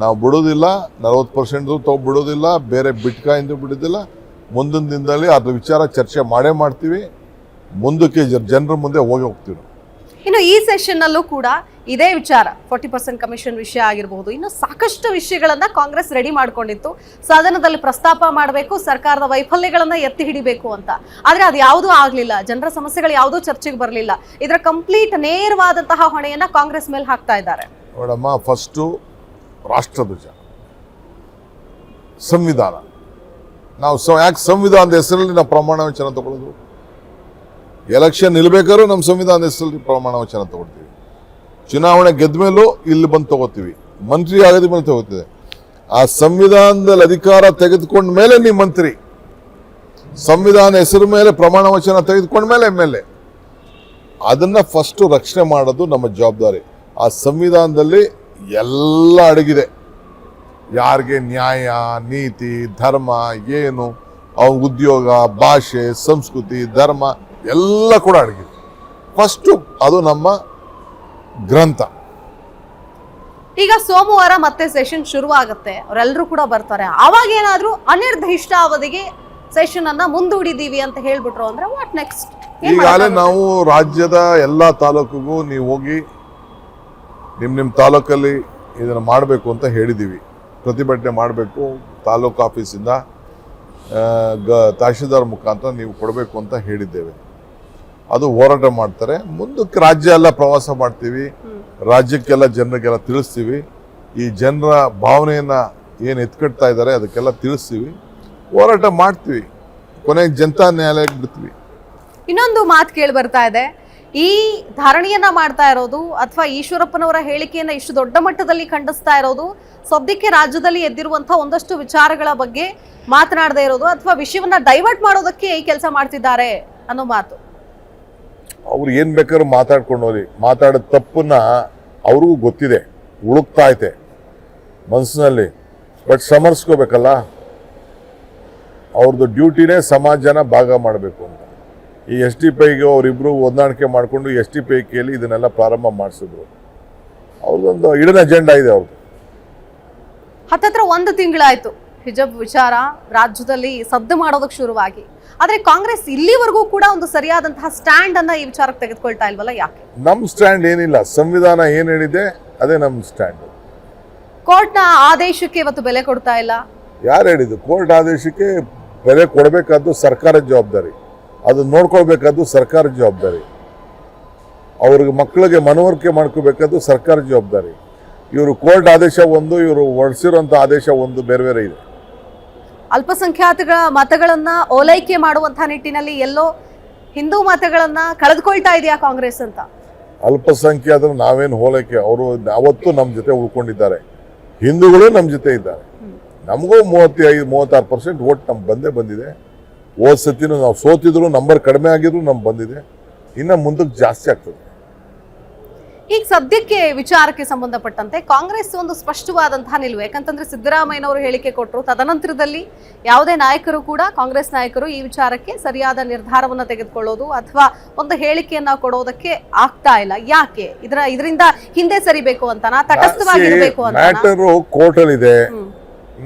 ನಾವು ಬಿಡೋದಿಲ್ಲ, 40% ಬಿಡೋದಿಲ್ಲ, ಬೇರೆ ಬಿಟ್ಕಾಯಿಂದು ಬಿಡೋದಿಲ್ಲ. ಮುಂದಿನ ದಿನದಲ್ಲಿ ಅದ್ರ ವಿಚಾರ ಚರ್ಚೆ ಮಾಡ್ತೀವಿ. ಮುಂದಕ್ಕೆ ಜನರ ಮುಂದೆ ಹೋಗ್ತೀವಿ. ಇನ್ನು ಈ ಸೆಷನ್ ಅಲ್ಲೂ ಕೂಡ ಇದೇ ವಿಚಾರ 40% ಕಮಿಷನ್ ವಿಷಯ ಆಗಿರಬಹುದು, ಇನ್ನು ಸಾಕಷ್ಟು ವಿಷಯಗಳನ್ನ ಕಾಂಗ್ರೆಸ್ ರೆಡಿ ಮಾಡ್ಕೊಂಡಿತ್ತು. ಸದನದಲ್ಲಿ ಪ್ರಸ್ತಾಪ ಮಾಡಬೇಕು, ಸರ್ಕಾರದ ವೈಫಲ್ಯಗಳನ್ನ ಎತ್ತಿ ಹಿಡಿಬೇಕು ಅಂತ. ಆದ್ರೆ ಅದು ಯಾವುದೂ ಆಗ್ಲಿಲ್ಲ. ಜನರ ಸಮಸ್ಯೆಗಳು ಯಾವುದೂ ಚರ್ಚೆಗೆ ಬರಲಿಲ್ಲ. ಇದರ ಕಂಪ್ಲೀಟ್ ನೇರವಾದಂತಹ ಹೊಣೆಯನ್ನ ಕಾಂಗ್ರೆಸ್ ಮೇಲೆ ಹಾಕ್ತಾ ಇದ್ದಾರೆ. ನೋಡಮ್ಮ, ಫಸ್ಟು ರಾಷ್ಟ್ರಧ್ವಜ, ಸಂವಿಧಾನ. ನಾವು ಯಾಕೆ ಸಂವಿಧಾನದ ಹೆಸರಲ್ಲಿ ನಾವು ಪ್ರಮಾಣ ವಚನ ತಗೊಳ್ಳೋದು? ಎಲೆಕ್ಷನ್ ನಿಲ್ಬೇಕಾದ್ರೂ ನಮ್ಮ ಸಂವಿಧಾನದ ಹೆಸರಲ್ಲಿ ಪ್ರಮಾಣ ವಚನ ತಗೊಳ್ತೀವಿ. ಚುನಾವಣೆ ಗೆದ್ದ ಮೇಲೂ ಇಲ್ಲಿ ಬಂದು ತಗೋತೀವಿ. ಮಂತ್ರಿ ಆಗದ ಮೇಲೆ ತಗೋತೀವಿ. ಆ ಸಂವಿಧಾನದಲ್ಲಿ ಅಧಿಕಾರ ತೆಗೆದುಕೊಂಡ ಮೇಲೆ ನೀವು ಮಂತ್ರಿ, ಸಂವಿಧಾನ ಹೆಸರು ಮೇಲೆ ಪ್ರಮಾಣ ವಚನ ತೆಗೆದುಕೊಂಡ ಮೇಲೆ MLA. ಅದನ್ನ ಫಸ್ಟ್ ರಕ್ಷಣೆ ಮಾಡೋದು ನಮ್ಮ ಜವಾಬ್ದಾರಿ. ಆ ಸಂವಿಧಾನದಲ್ಲಿ ಎಲ್ಲ ಅಡಗಿದೆ. ಯಾರಿಗೆ ನ್ಯಾಯ, ನೀತಿ, ಧರ್ಮ ಏನು, ಅವನ ಉದ್ಯೋಗ, ಭಾಷೆ, ಸಂಸ್ಕೃತಿ, ಧರ್ಮ ಎಲ್ಲ ಕೂಡ ಅಡಗಿದೆ. ಫಸ್ಟು ಅದು ನಮ್ಮ ಗ್ರಂಥ. ಈಗ ಸೋಮವಾರ ಮತ್ತೆ ಸೆಷನ್ ಶುರುವಾಗುತ್ತೆ, ಅವರೆಲ್ಲರೂ ಕೂಡ ಬರ್ತಾರೆ. ಅವಾಗ ಏನಾದ್ರೂ ಅನಿರ್ದಿಷ್ಟ ಅವಧಿಗೆ ಸೆಷನ್ ಅನ್ನ ಮುಂದೂಡಿದೀವಿ ಅಂತ ಹೇಳ್ಬಿಟ್ರು ಅಂದ್ರೆ ವಾಟ್ ನೆಕ್ಸ್ಟ್? ಈಗಾಗಲೇ ನಾವು ರಾಜ್ಯದ ಎಲ್ಲಾ ತಾಲೂಕಿಗೂ ನೀವು ಹೋಗಿ ನಿಮ್ಮ ತಾಲೂಕಲ್ಲಿ ಇದನ್ನು ಮಾಡಬೇಕು ಅಂತ ಹೇಳಿದ್ದೀವಿ. ಪ್ರತಿಭಟನೆ ಮಾಡಬೇಕು, ತಾಲೂಕು ಆಫೀಸಿಂದ ತಹಶೀಲ್ದಾರ್ ಮುಖಾಂತರ ನೀವು ಕೊಡಬೇಕು ಅಂತ ಹೇಳಿದ್ದೇವೆ. ಅದು ಹೋರಾಟ ಮಾಡ್ತಾರೆ. ಮುಂದಕ್ಕೆ ರಾಜ್ಯ ಎಲ್ಲ ಪ್ರವಾಸ ಮಾಡ್ತೀವಿ, ರಾಜ್ಯಕ್ಕೆಲ್ಲ ಜನರಿಗೆಲ್ಲ ತಿಳಿಸ್ತೀವಿ. ಈ ಜನರ ಭಾವನೆಯನ್ನ ಏನು ಎತ್ಕಟ್ತಾ ಇದ್ದಾರೆ ಅದಕ್ಕೆಲ್ಲ ತಿಳಿಸ್ತೀವಿ, ಹೋರಾಟ ಮಾಡ್ತೀವಿ, ಕೊನೆಗೆ ಜನತಾ ನ್ಯಾಯಾಲಯಕ್ಕೆ ಬಿಡ್ತೀವಿ. ಇನ್ನೊಂದು ಮಾತು ಕೇಳಿ ಬರ್ತಾ ಇದೆ, ಈ ಧಾರಣೆಯನ್ನ ಮಾಡ್ತಾ ಇರೋದು ಅಥವಾ ಈಶ್ವರಪ್ಪನವರ ಹೇಳಿಕೆಯನ್ನ ಇಷ್ಟು ದೊಡ್ಡ ಮಟ್ಟದಲ್ಲಿ ಖಂಡಿಸ್ತಾ ಇರೋದು ಸದ್ಯಕ್ಕೆ ರಾಜ್ಯದಲ್ಲಿ ಎದ್ದಿರುವಂತಹ ಒಂದಷ್ಟು ವಿಚಾರಗಳ ಬಗ್ಗೆ ಮಾತನಾಡದೇ ಇರೋದು ಅಥವಾ ವಿಷಯವನ್ನ ಡೈವರ್ಟ್ ಮಾಡೋದಕ್ಕೆ ಈ ಕೆಲಸ ಮಾಡ್ತಿದ್ದಾರೆ ಅನ್ನೋ ಮಾತು. ಅವ್ರು ಏನ್ ಬೇಕಾದ್ರೂ ಮಾತಾಡ್ಕೊಂಡು ಹೋಗಿ, ಮಾತಾಡೋ ತಪ್ಪನ್ನ ಅವ್ರಿಗೂ ಗೊತ್ತಿದೆ, ಉಳುಕ್ತಾ ಐತೆ ಮನಸ್ಸಿನಲ್ಲಿ. ಬಟ್ ಸಮರ್ಸ್ಕೋಬೇಕಲ್ಲ, ಅವ್ರದ್ದು ಡ್ಯೂಟಿನೇ ಸಮಾಜನ ಭಾಗ ಮಾಡಬೇಕು ಅಂತ. ಈ SDPIಗೆ ಅವರಿಬ್ರು ಹೊಂದಾಣಿಕೆ ಮಾಡಿಕೊಂಡು SDPIಯಲ್ಲಿ ಇದನ್ನೆಲ್ಲ ಪ್ರಾರಂಭ ಮಾಡಿಸಿದ್ರು. ಅವ್ರದ್ದೊಂದು ಹಿಡನ್ ಅಜೆಂಡಾ ಇದೆ ಅವ್ರದ್ದು. ಹತ್ತತ್ರ 1 ತಿಂಗಳಾಯ್ತು ಹಿಜಾಬ್ ವಿಚಾರ ರಾಜ್ಯದಲ್ಲಿ ಸದ್ದು ಮಾಡೋದಕ್ಕೆ ಶುರುವಾಗಿ. ಆದ್ರೆ ಕಾಂಗ್ರೆಸ್ ಇಲ್ಲಿವರೆಗೂ ಕೂಡ ಒಂದು ಸರಿಯಾದಂತಹ ಸ್ಟ್ಯಾಂಡ್ ಅನ್ನ ಈ ವಿಚಾರಕ್ಕೆ ತೆಗೆದುಕೊಳ್ತಾ ಇಲ್ವಲ್ಲ, ಯಾಕೆ? ನಮ್ ಸ್ಟ್ಯಾಂಡ್ ಏನಿಲ್ಲ, ಸಂವಿಧಾನ ಏನ್ ಹೇಳಿದೆ ಅದೇ ನಮ್ ಸ್ಟ್ಯಾಂಡ್. ಕೋರ್ಟ್ನ ಆದೇಶಕ್ಕೆ ಇವತ್ತು ಬೆಲೆ ಕೊಡ್ತಾ ಇಲ್ಲ. ಯಾರು ಹೇಳಿದ್ದು? ಕೋರ್ಟ್ ಆದೇಶಕ್ಕೆ ಬೆಲೆ ಕೊಡಬೇಕಾದ್ದು ಸರ್ಕಾರದ ಜವಾಬ್ದಾರಿ, ಅದು ನೋಡ್ಕೊಳ್ಬೇಕಾದ್ದು ಸರ್ಕಾರದ ಜವಾಬ್ದಾರಿ. ಅವ್ರಿಗೆ ಮಕ್ಕಳಿಗೆ ಮನವರಿಕೆ ಮಾಡ್ಕೋಬೇಕಾದ್ದು ಸರ್ಕಾರದ ಜವಾಬ್ದಾರಿ. ಇವರು ಕೋರ್ಟ್ ಆದೇಶ ಒಂದು, ಇವರು ಹೊರಡಿಸಿರುವಂತ ಆದೇಶ ಒಂದು, ಬೇರೆ ಬೇರೆ ಇದೆ. ಅಲ್ಪಸಂಖ್ಯಾತರ ಮತಗಳನ್ನ ಓಲೈಕೆ ಮಾಡುವಂತಹ ನಿಟ್ಟಿನಲ್ಲಿ ಎಲ್ಲೋ ಹಿಂದೂ ಮತಗಳನ್ನ ಕಳೆದುಕೊಳ್ತಾ ಇದೆಯಾ ಕಾಂಗ್ರೆಸ್ ಅಂತ? ಅಲ್ಪಸಂಖ್ಯಾತರು ನಾವೇನು ಹೋಲೈಕೆ, ಅವರು ಅವತ್ತು ನಮ್ಮ ಜೊತೆ ಉಳ್ಕೊಂಡಿದ್ದಾರೆ. ಹಿಂದೂಗಳು ನಮ್ಮ ಜೊತೆ ಇದ್ದಾರೆ. ನಮಗೂ 35-36% ವೋಟ್ ನಮ್ಗೆ ಬಂದಿದೆ. ಹೋದ ಸತಿನೂ ನಾವು ಸೋತಿದ್ರು, ನಂಬರ್ ಕಡಿಮೆ ಆಗಿದ್ರು ನಮ್ಗೆ ಬಂದಿದೆ. ಇನ್ನು ಮುಂದಕ್ಕೆ ಜಾಸ್ತಿ ಆಗ್ತದೆ. ಈಗ ಸದ್ಯಕ್ಕೆ ವಿಚಾರಕ್ಕೆ ಸಂಬಂಧಪಟ್ಟಂತೆ ಕಾಂಗ್ರೆಸ್ ಒಂದು ಸ್ಪಷ್ಟವಾದಂತಹ ನಿಲುವು, ಯಾಕಂತಂದ್ರೆ ಸಿದ್ದರಾಮಯ್ಯನವರು ಹೇಳಿಕೆ ಕೊಟ್ಟರು, ತದನಂತರದಲ್ಲಿ ಯಾವುದೇ ನಾಯಕರು ಕೂಡ ಕಾಂಗ್ರೆಸ್ ನಾಯಕರು ಈ ವಿಚಾರಕ್ಕೆ ಸರಿಯಾದ ನಿರ್ಧಾರವನ್ನ ತೆಗೆದುಕೊಳ್ಳೋದು ಅಥವಾ ಒಂದು ಹೇಳಿಕೆಯನ್ನ ಕೊಡೋದಕ್ಕೆ ಆಗ್ತಾ ಇಲ್ಲ. ಯಾಕೆ? ಇದರಿಂದ ಹಿಂದೆ ಸರಿಬೇಕು ಅಂತನಾ, ತಟಸ್ಥವಾಗಿರಬೇಕು ಅಂತ? ಮ್ಯಾಟರ್ ಕೋರ್ಟ್ ಅಲ್ಲಿ ಇದೆ.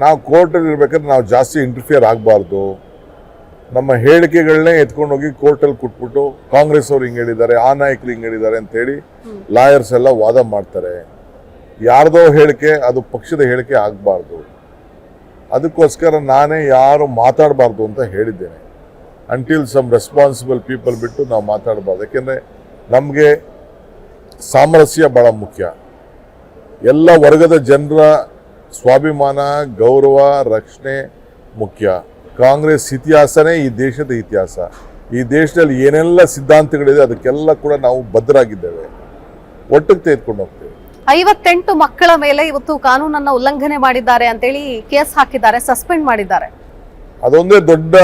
ನಾವು ಕೋರ್ಟ್ ಅಲ್ಲಿ ಇರ್ಬೇಕಾದ್ರೆ ನಾವು ಜಾಸ್ತಿ ಇಂಟರ್ಫಿಯರ್ ಆಗಬಾರ್ದು. ನಮ್ಮ ಹೇಳಿಕೆಗಳನ್ನೇ ಎತ್ಕೊಂಡು ಹೋಗಿ ಕೋರ್ಟಲ್ಲಿ ಕೊಟ್ಬಿಟ್ಟು ಕಾಂಗ್ರೆಸ್ ಅವ್ರು ಹಿಂಗೆ ಹೇಳಿದ್ದಾರೆ, ಆ ನಾಯಕರು ಹಿಂಗೆ ಹೇಳಿದ್ದಾರೆ ಅಂತ ಹೇಳಿ ಲಾಯರ್ಸ್ ಎಲ್ಲ ವಾದ ಮಾಡ್ತಾರೆ. ಯಾರ್ದೋ ಹೇಳಿಕೆ ಅದು ಪಕ್ಷದ ಹೇಳಿಕೆ ಆಗಬಾರ್ದು. ಅದಕ್ಕೋಸ್ಕರ ನಾನೇ ಯಾರು ಮಾತಾಡಬಾರ್ದು ಅಂತ ಹೇಳಿದ್ದೇನೆ. ಅಂಟಿಲ್ ಸಮ್ ರೆಸ್ಪಾನ್ಸಿಬಲ್ ಪೀಪಲ್ ಬಿಟ್ಟು ನಾವು ಮಾತಾಡಬಾರ್ದು. ಯಾಕೆಂದರೆ ನಮಗೆ ಸಾಮರಸ್ಯ ಭಾಳ ಮುಖ್ಯ. ಎಲ್ಲ ವರ್ಗದ ಜನರ ಸ್ವಾಭಿಮಾನ, ಗೌರವ, ರಕ್ಷಣೆ ಮುಖ್ಯ. ಕಾಂಗ್ರೆಸ್ ಇತಿಹಾಸನೇ ಈ ದೇಶದ ಇತಿಹಾಸ. ಈ ದೇಶದಲ್ಲಿ ಏನೆಲ್ಲ ಸಿದ್ಧಾಂತಗಳಿದೆ ಅದಕ್ಕೆಲ್ಲ ಕೂಡ ನಾವು ಬದ್ಧರಾಗಿದ್ದೇವೆ, ಒಟ್ಟಿಗೆ ತೆಗೆದುಕೊಂಡು ಹೋಗ್ತೇವೆ. 58 ಮಕ್ಕಳ ಮೇಲೆ ಇವತ್ತು ಕಾನೂನನ್ನ ಉಲ್ಲಂಘನೆ ಮಾಡಿದ್ದಾರೆ ಅಂತೇಳಿ ಕೇಸ್ ಹಾಕಿದ್ದಾರೆ, ಸಸ್ಪೆಂಡ್ ಮಾಡಿದ್ದಾರೆ. ಅದೊಂದೇ ದೊಡ್ಡ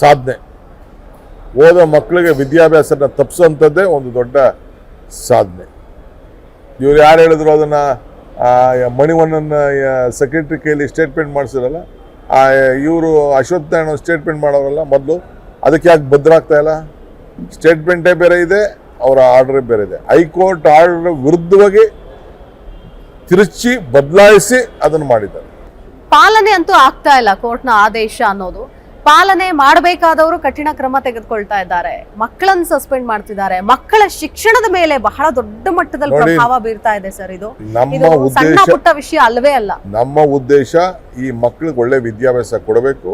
ಸಾಧನೆ. ಓದೋ ಮಕ್ಕಳಿಗೆ ವಿದ್ಯಾಭ್ಯಾಸನ ತಪ್ಪಿಸೋಂಥದ್ದೇ ಒಂದು ದೊಡ್ಡ ಸಾಧನೆ. ಇವ್ರು ಯಾರು ಹೇಳಿದ್ರು ಅದನ್ನ ಮಣಿವಣ್ಣನ ಸೆಕ್ರೆಟರಿ ಕೈಲಿ ಸ್ಟೇಟ್ಮೆಂಟ್ ಮಾಡಿಸಿರಲ್ಲ, ಇವರು ಅಶ್ವತ್ಥ ನಾರಾಯಣ ಸ್ಟೇಟ್ಮೆಂಟ್ ಮಾಡೋರಲ್ಲ ಮೊದಲು, ಅದಕ್ಕೆ ಯಾಕೆ ಭದ್ರಾಗ್ತಾ ಇಲ್ಲ? ಸ್ಟೇಟ್ಮೆಂಟೇ ಬೇರೆ ಇದೆ, ಅವರ ಆರ್ಡರೇ ಬೇರೆ ಇದೆ. ಹೈಕೋರ್ಟ್ ಆರ್ಡರ್ ವಿರುದ್ಧವಾಗಿ ತಿರುಚಿ ಬದಲಾಯಿಸಿ ಅದನ್ನು ಮಾಡಿದ್ದಾರೆ. ಪಾಲನೆ ಅಂತೂ ಆಗ್ತಾ ಇಲ್ಲ ಕೋರ್ಟ್ನ ಆದೇಶ ಅನ್ನೋದು. ಪಾಲನೆ ಮಾಡಬೇಕಾದವರು ಕಠಿಣ ಕ್ರಮ ತೆಗೆದುಕೊಳ್ತಾ ಇದ್ದಾರೆ, ಮಕ್ಕಳನ್ನು ಸಸ್ಪೆಂಡ್ ಮಾಡ್ತಿದ್ದಾರೆ. ಮಕ್ಕಳ ಶಿಕ್ಷಣದ ಮೇಲೆ ಬಹಳ ದೊಡ್ಡ ಮಟ್ಟದಲ್ಲಿ ಪ್ರಭಾವ ಬೀರ್ತಾ ಇದೆ ಸರ್. ಇದು ಸಣ್ಣ ಪುಟ್ಟ ವಿಷಯ ಅಲ್ವೇ ಅಲ್ಲ. ನಮ್ಮ ಉದ್ದೇಶ ಈ ಮಕ್ಕಳಿಗೆ ಒಳ್ಳೆ ವಿದ್ಯಾಭ್ಯಾಸ ಕೊಡಬೇಕು.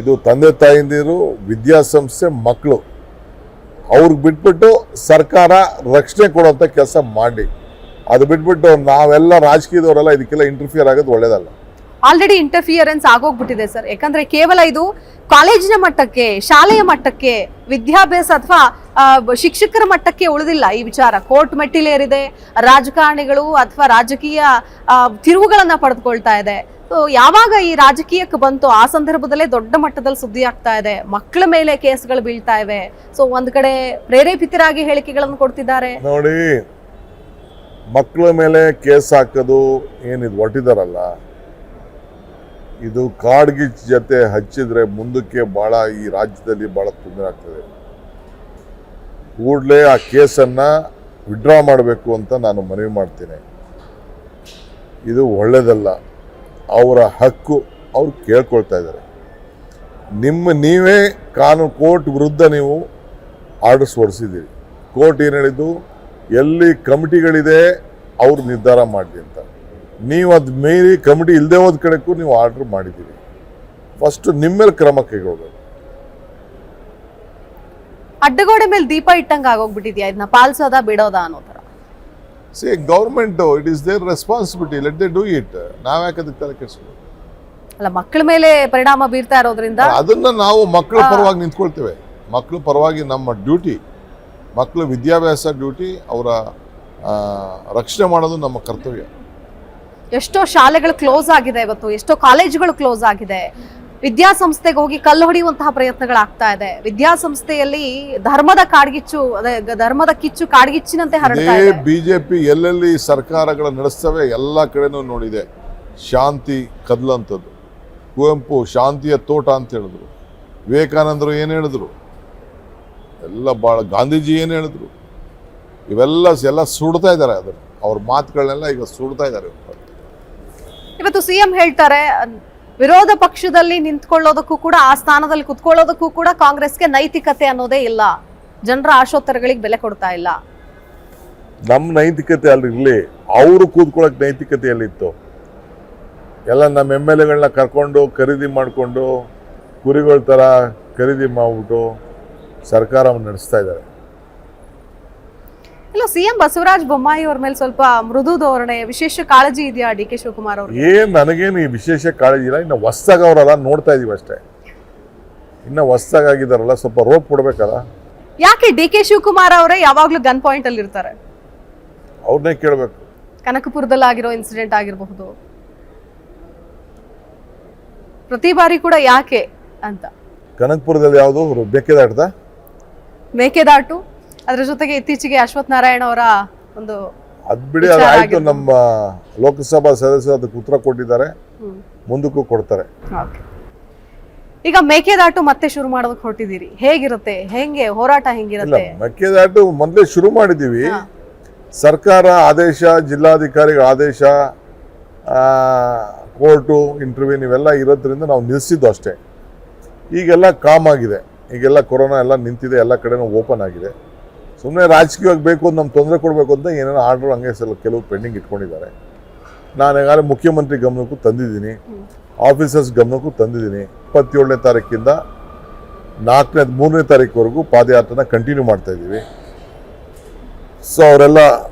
ಇದು ತಂದೆ ತಾಯಿಂದಿರು, ವಿದ್ಯಾಸಂಸ್ಥೆ, ಮಕ್ಕಳು ಅವ್ರಿಗೆ ಬಿಟ್ಬಿಟ್ಟು ಸರ್ಕಾರ ರಕ್ಷಣೆ ಕೊಡುವಂತ ಕೆಲಸ ಮಾಡಿ. ಅದು ಬಿಟ್ಬಿಟ್ಟು ನಾವೆಲ್ಲ ರಾಜಕೀಯದವರೆಲ್ಲ ಇದಕ್ಕೆಲ್ಲ ಇಂಟರ್ಫಿಯರ್ ಆಗೋದು ಒಳ್ಳೇದಲ್ಲ. ಆಲ್ರೆಡಿ ಇಂಟರ್ಫಿಯರೆನ್ಸ್ ಆಗೋಗ್ಬಿಟ್ಟಿದೆ ಸರ್. ಯಾಕಂದ್ರೆ ಕೇವಲ ಇದು ಕಾಲೇಜಿನ ಮಟ್ಟಕ್ಕೆ, ಶಾಲೆಯ ಮಟ್ಟಕ್ಕೆ, ವಿದ್ಯಾಭ್ಯಾಸ ಅಥವಾ ಶಿಕ್ಷಕರ ಮಟ್ಟಕ್ಕೆ ಉಳಿದಿಲ್ಲ ಈ ವಿಚಾರ. ಕೋರ್ಟ್ ಮೆಟ್ಟಿಲೇರಿದೆ, ರಾಜಕಾರಣಿಗಳು ಅಥವಾ ರಾಜಕೀಯ ತಿರುವುಗಳನ್ನ ಪಡೆದುಕೊಳ್ತಾ ಇದೆ. ಯಾವಾಗ ಈ ರಾಜಕೀಯಕ್ಕೆ ಬಂತು ಆ ಸಂದರ್ಭದಲ್ಲೇ ದೊಡ್ಡ ಮಟ್ಟದಲ್ಲಿ ಸುದ್ದಿ ಆಗ್ತಾ ಇದೆ, ಮಕ್ಕಳ ಮೇಲೆ ಕೇಸ್ಗಳು ಬೀಳ್ತಾ ಇವೆ. ಸೊ ಒಂದ್ ಕಡೆ ಪ್ರೇರೇಪಿತರಾಗಿ ಹೇಳಿಕೆಗಳನ್ನು ಕೊಡ್ತಿದ್ದಾರೆ. ನೋಡಿ, ಮಕ್ಕಳ ಮೇಲೆ ಕೇಸ್ ಹಾಕೋದು ಏನಿದು ಹೊಟ್ಟಿದಾರಲ್ಲ, ಇದು ಕಾಡ್ಗಿಚ್ ಜೊತೆ ಹಚ್ಚಿದ್ರೆ ಮುಂದಕ್ಕೆ ಬಹಳ ಈ ರಾಜ್ಯದಲ್ಲಿ ಬಹಳ ತೊಂದರೆ ಆಗ್ತದೆ. ಕೂಡಲೇ ಆ ಕೇಸನ್ನ ವಿಡ್ರಾ ಮಾಡಬೇಕು ಅಂತ ನಾನು ಮನವಿ ಮಾಡ್ತೀನಿ. ಇದು ಒಳ್ಳೇದಲ್ಲ, ಅವರ ಹಕ್ಕು, ಅವ್ರು ಕೇಳ್ಕೊಳ್ತಾ ಇದ್ದಾರೆ. ನೀವೇ ಕಾನೂನು ಕೋರ್ಟ್ ವಿರುದ್ಧ ನೀವು ಆರ್ಡರ್ಸ್ ಹೊಡಿಸಿದ್ದೀರಿ. ಕೋರ್ಟ್ ಏನು ಹೇಳಿದ್ದು, ಎಲ್ಲಿ ಕಮಿಟಿಗಳಿದೆ ಅವ್ರು ನಿರ್ಧಾರ ಮಾಡಲಿ ಅಂತ. ನೀವು ಅದು ಮೀರಿ ಕಮಿಟಿ ಇಲ್ಲದೆ ಹೋದ ಕಡೆಗೂ ನೀವು ಆರ್ಡರ್ ಮಾಡಿದ್ದೀರಿ. ಫಸ್ಟ್ ನಿಮ್ಮ ಮೇಲೆ ಕ್ರಮ ಕೈಗೊಳ್ಬೇಕು. ಅಡ್ಡಗೋಡೆ ಮೇಲೆ ದೀಪ ಇಟ್ಟಂಗೆ ಆಗೋಗ್ಬಿಟ್ಟಿದ್ಯಾ, ಇದನ್ನ ಪಾಲಿಸೋದಾ ಬಿಡೋದಾ ಅನ್ನೋ ತರ. Government it is their responsibility, let they do it. ನಾವ್ ಯಾಕೆ ಅದಕ್ಕೆ ತಲೆ ಕೆಡಿಸ್ಕೊಳ್ಳೋದು? ಅಲ್ಲ, ಮಕ್ಕಳ ಮೇಲೆ ಪರಿಣಾಮ ಬೀರ್ತಾ ಇರೋದ್ರಿಂದ ಅದನ್ನ ನಾವು ಮಕ್ಕಳ ಪರವಾಗಿ ನಿಂತ್ಕೊಳ್ತೇವೆ. ಮಕ್ಕಳ ಪರವಾಗಿ ನಮ್ಮ ಡ್ಯೂಟಿ, ಮಕ್ಕಳ ವಿದ್ಯಾಭ್ಯಾಸ ಡ್ಯೂಟಿ, ಅವರ ರಕ್ಷಣೆ ಮಾಡೋದು ನಮ್ಮ ಕರ್ತವ್ಯ. ಎಷ್ಟೋ ಶಾಲೆಗಳು ಕ್ಲೋಸ್ ಆಗಿದೆ ಇವತ್ತು, ಎಷ್ಟೋ ಕಾಲೇಜುಗಳು ಕ್ಲೋಸ್ ಆಗಿದೆ. ವಿದ್ಯಾಸಂಸ್ಥೆಗೆ ಹೋಗಿ ಕಲ್ಲು ಹೊಡೆಯುವಂತಹ ಪ್ರಯತ್ನಗಳಾಗ್ತಾ ಇದೆ. ವಿದ್ಯಾಸಂಸ್ಥೆಯಲ್ಲಿ ಧರ್ಮದ ಕಿಚ್ಚು ಕಾಡ್ಗಿಚ್ಚಿನಂತೆ ಹರಡ್ತಾ ಇದೆ. ಬಿಜೆಪಿ ಎಲ್ಲೆಲ್ಲಿ ಸರ್ಕಾರಗಳ ನಡೆಸ್ತವೆ ಎಲ್ಲ ಕಡೆನೂ ನೋಡಿದೆ ಶಾಂತಿ ಕದಲಂಥದ್ದು. ಕುವೆಂಪು ಶಾಂತಿಯ ತೋಟ ಅಂತ ಹೇಳಿದ್ರು, ವಿವೇಕಾನಂದರು ಏನು ಹೇಳಿದ್ರು, ಎಲ್ಲ ಭಾಳ, ಗಾಂಧೀಜಿ ಏನು ಹೇಳಿದ್ರು, ಇವೆಲ್ಲ ಸುಡ್ತಾ ಇದ್ದಾರೆ. ಅದನ್ನು ಅವ್ರ ಮಾತುಗಳನ್ನೆಲ್ಲ ಈಗ ಸುಡ್ತಾ ಇದ್ದಾರೆ. ಇವತ್ತು ಸಿಎಂ ಹೇಳ್ತಾರೆ, ವಿರೋಧ ಪಕ್ಷದಲ್ಲಿ ನಿಂತ್ಕೊಳ್ಳೋದಕ್ಕೂ ಕೂಡ, ಆ ಸ್ಥಾನದಲ್ಲಿ ಕುತ್ಕೊಳ್ಳೋದಕ್ಕೂ ಕೂಡ ಕಾಂಗ್ರೆಸ್ಗೆ ನೈತಿಕತೆ ಅನ್ನೋದೇ ಇಲ್ಲ, ಜನರ ಆಶೋತ್ತರಗಳಿಗೆ ಬೆಲೆ ಕೊಡ್ತಾ ಇಲ್ಲ. ನಮ್ಮ ನೈತಿಕತೆ ಅಲ್ಲಿರ್ಲಿ, ಅವರು ಕೂತ್ಕೊಳ್ಳೋಕೆ ನೈತಿಕತೆ ಎಲ್ಲಿತ್ತು? ಎಲ್ಲ ನಮ್ಮ MLAಗಳನ್ನ ಕರ್ಕೊಂಡು ಖರೀದಿ ಮಾಡಿಕೊಂಡು ಕುರಿಗಳ ಥರ ಖರೀದಿ ಮಾಡ್ಬಿಟ್ಟು ಸರ್ಕಾರವನ್ನು ನಡೆಸ್ತಾ ಇದ್ದಾರೆ. ಇಲ್ಲ, ಸಿಎಂ ಬಸವರಾಜ ಬೊಮ್ಮಾಯಿ ಅವ್ರ ಮೇಲೆ ಸ್ವಲ್ಪ ಮೃದು ಧೋರಣೆ, ವಿಶೇಷ ಕಾಳಜಿ ಇದೆಯಾ DK ಶಿವಕುಮಾರ್ ಅವ್ರಿಗೆ? ನನಗೇನು ಈ ವಿಶೇಷ ಕಾಳಜಿ ಇಲ್ಲ. ಇನ್ನು ಹೊಸ್ದಾಗಿ ಅವರಲ್ಲ, ನೋಡ್ತಾ ಇದೀವಿ ಅಷ್ಟೇ. ಇನ್ನು ಹೊಸ್ದಾಗಿದ್ದಾರಲ್ಲ, ಸ್ವಲ್ಪ ರೋಪ್ ಕೊಡ್ಬೇಕಲ್ಲ. ಯಾಕೆ DK ಶಿವಕುಮಾರ್ ಅವರೇ ಯಾವಾಗ್ಲೂ ಗನ್ ಪಾಯಿಂಟ್ ಅಲ್ಲಿ ಇರ್ತಾರೆ? ಅವ್ರನ್ನೇ ಕೇಳಬೇಕು. ಕನಕಪುರದಲ್ಲಿ ಆಗಿರೋ ಇನ್ಸಿಡೆಂಟ್ ಆಗಿರಬಹುದು, ಪ್ರತಿ ಬಾರಿ ಕೂಡ ಯಾಕೆ ಅಂತ. ಕನಕಪುರದಲ್ಲಿ ಯಾವುದು ಮೇಕೆದಾಟು, ಅದ್ರ ಜೊತೆಗೆ ಇತ್ತೀಚೆಗೆ ಅಶ್ವತ್ಥ ನಾರಾಯಣ ಅವರ ಒಂದು ಬಿಡಿ, ಅದಾಯ್ತು. ನಮ್ಮ ಲೋಕಸಭಾ ಸದಸ್ಯರು ಅದಕ್ಕೆ ಉತ್ತರ ಕೊಟ್ಟಿದ್ದಾರೆ, ಮುಂದಕ್ಕೂ ಕೊಡ್ತಾರೆ. ಈಗ ಮೇಕೆದಾಟು ಮತ್ತೆ ಶುರು ಮಾಡೋದಕ್ಕೆ ಹೊರಟಿದ್ದೀರಿ, ಹೇಗಿರುತ್ತೆ? ಹೆಂಗೆ ಹೋರಾಟ ಹೆಂಗಿರುತ್ತೆ? ಮೇಕೆದಾಟು ಮೊದಲೇ ಶುರು ಮಾಡಿದೀವಿ. ಸರ್ಕಾರ ಆದೇಶ, ಜಿಲ್ಲಾಧಿಕಾರಿಗಳ ಆದೇಶ, ಕೋರ್ಟು ಇಂಟರ್ವ್ಯೂನ್ ಇವೆಲ್ಲ ಇರೋದ್ರಿಂದ ನಾವು ನಿಲ್ಲಿಸಿದ್ದು ಅಷ್ಟೇ. ಈಗೆಲ್ಲ ಕಾಮ್ ಆಗಿದೆ, ಈಗೆಲ್ಲ ಕೊರೋನಾ ಎಲ್ಲ ನಿಂತಿದೆ, ಎಲ್ಲ ಕಡೆನೂ ಓಪನ್ ಆಗಿದೆ. ಸುಮ್ಮನೆ ರಾಜಕೀಯವಾಗಿ ಬೇಕು ಅಂತ ನಮ್ಗೆ ತೊಂದರೆ ಕೊಡಬೇಕು ಅಂತ ಏನೇನೋ ಆರ್ಡರ್ ಹಂಗೆ ಕೆಲವು ಪೆಂಡಿಂಗ್ ಇಟ್ಕೊಂಡಿದ್ದಾರೆ. ನಾನು ಈಗಾಗಲೇ ಮುಖ್ಯಮಂತ್ರಿ ಗಮನಕ್ಕೂ ತಂದಿದ್ದೀನಿ, ಆಫೀಸರ್ಸ್ ಗಮನಕ್ಕೂ ತಂದಿದ್ದೀನಿ. 27ನೇ ತಾರೀಕಿಂದ 3ನೇ ತಾರೀಕುವರೆಗೂ ಪಾದಯಾತ್ರೆನ ಕಂಟಿನ್ಯೂ ಮಾಡ್ತಾ ಇದ್ದೀವಿ. ಸೊ ಅವರೆಲ್ಲ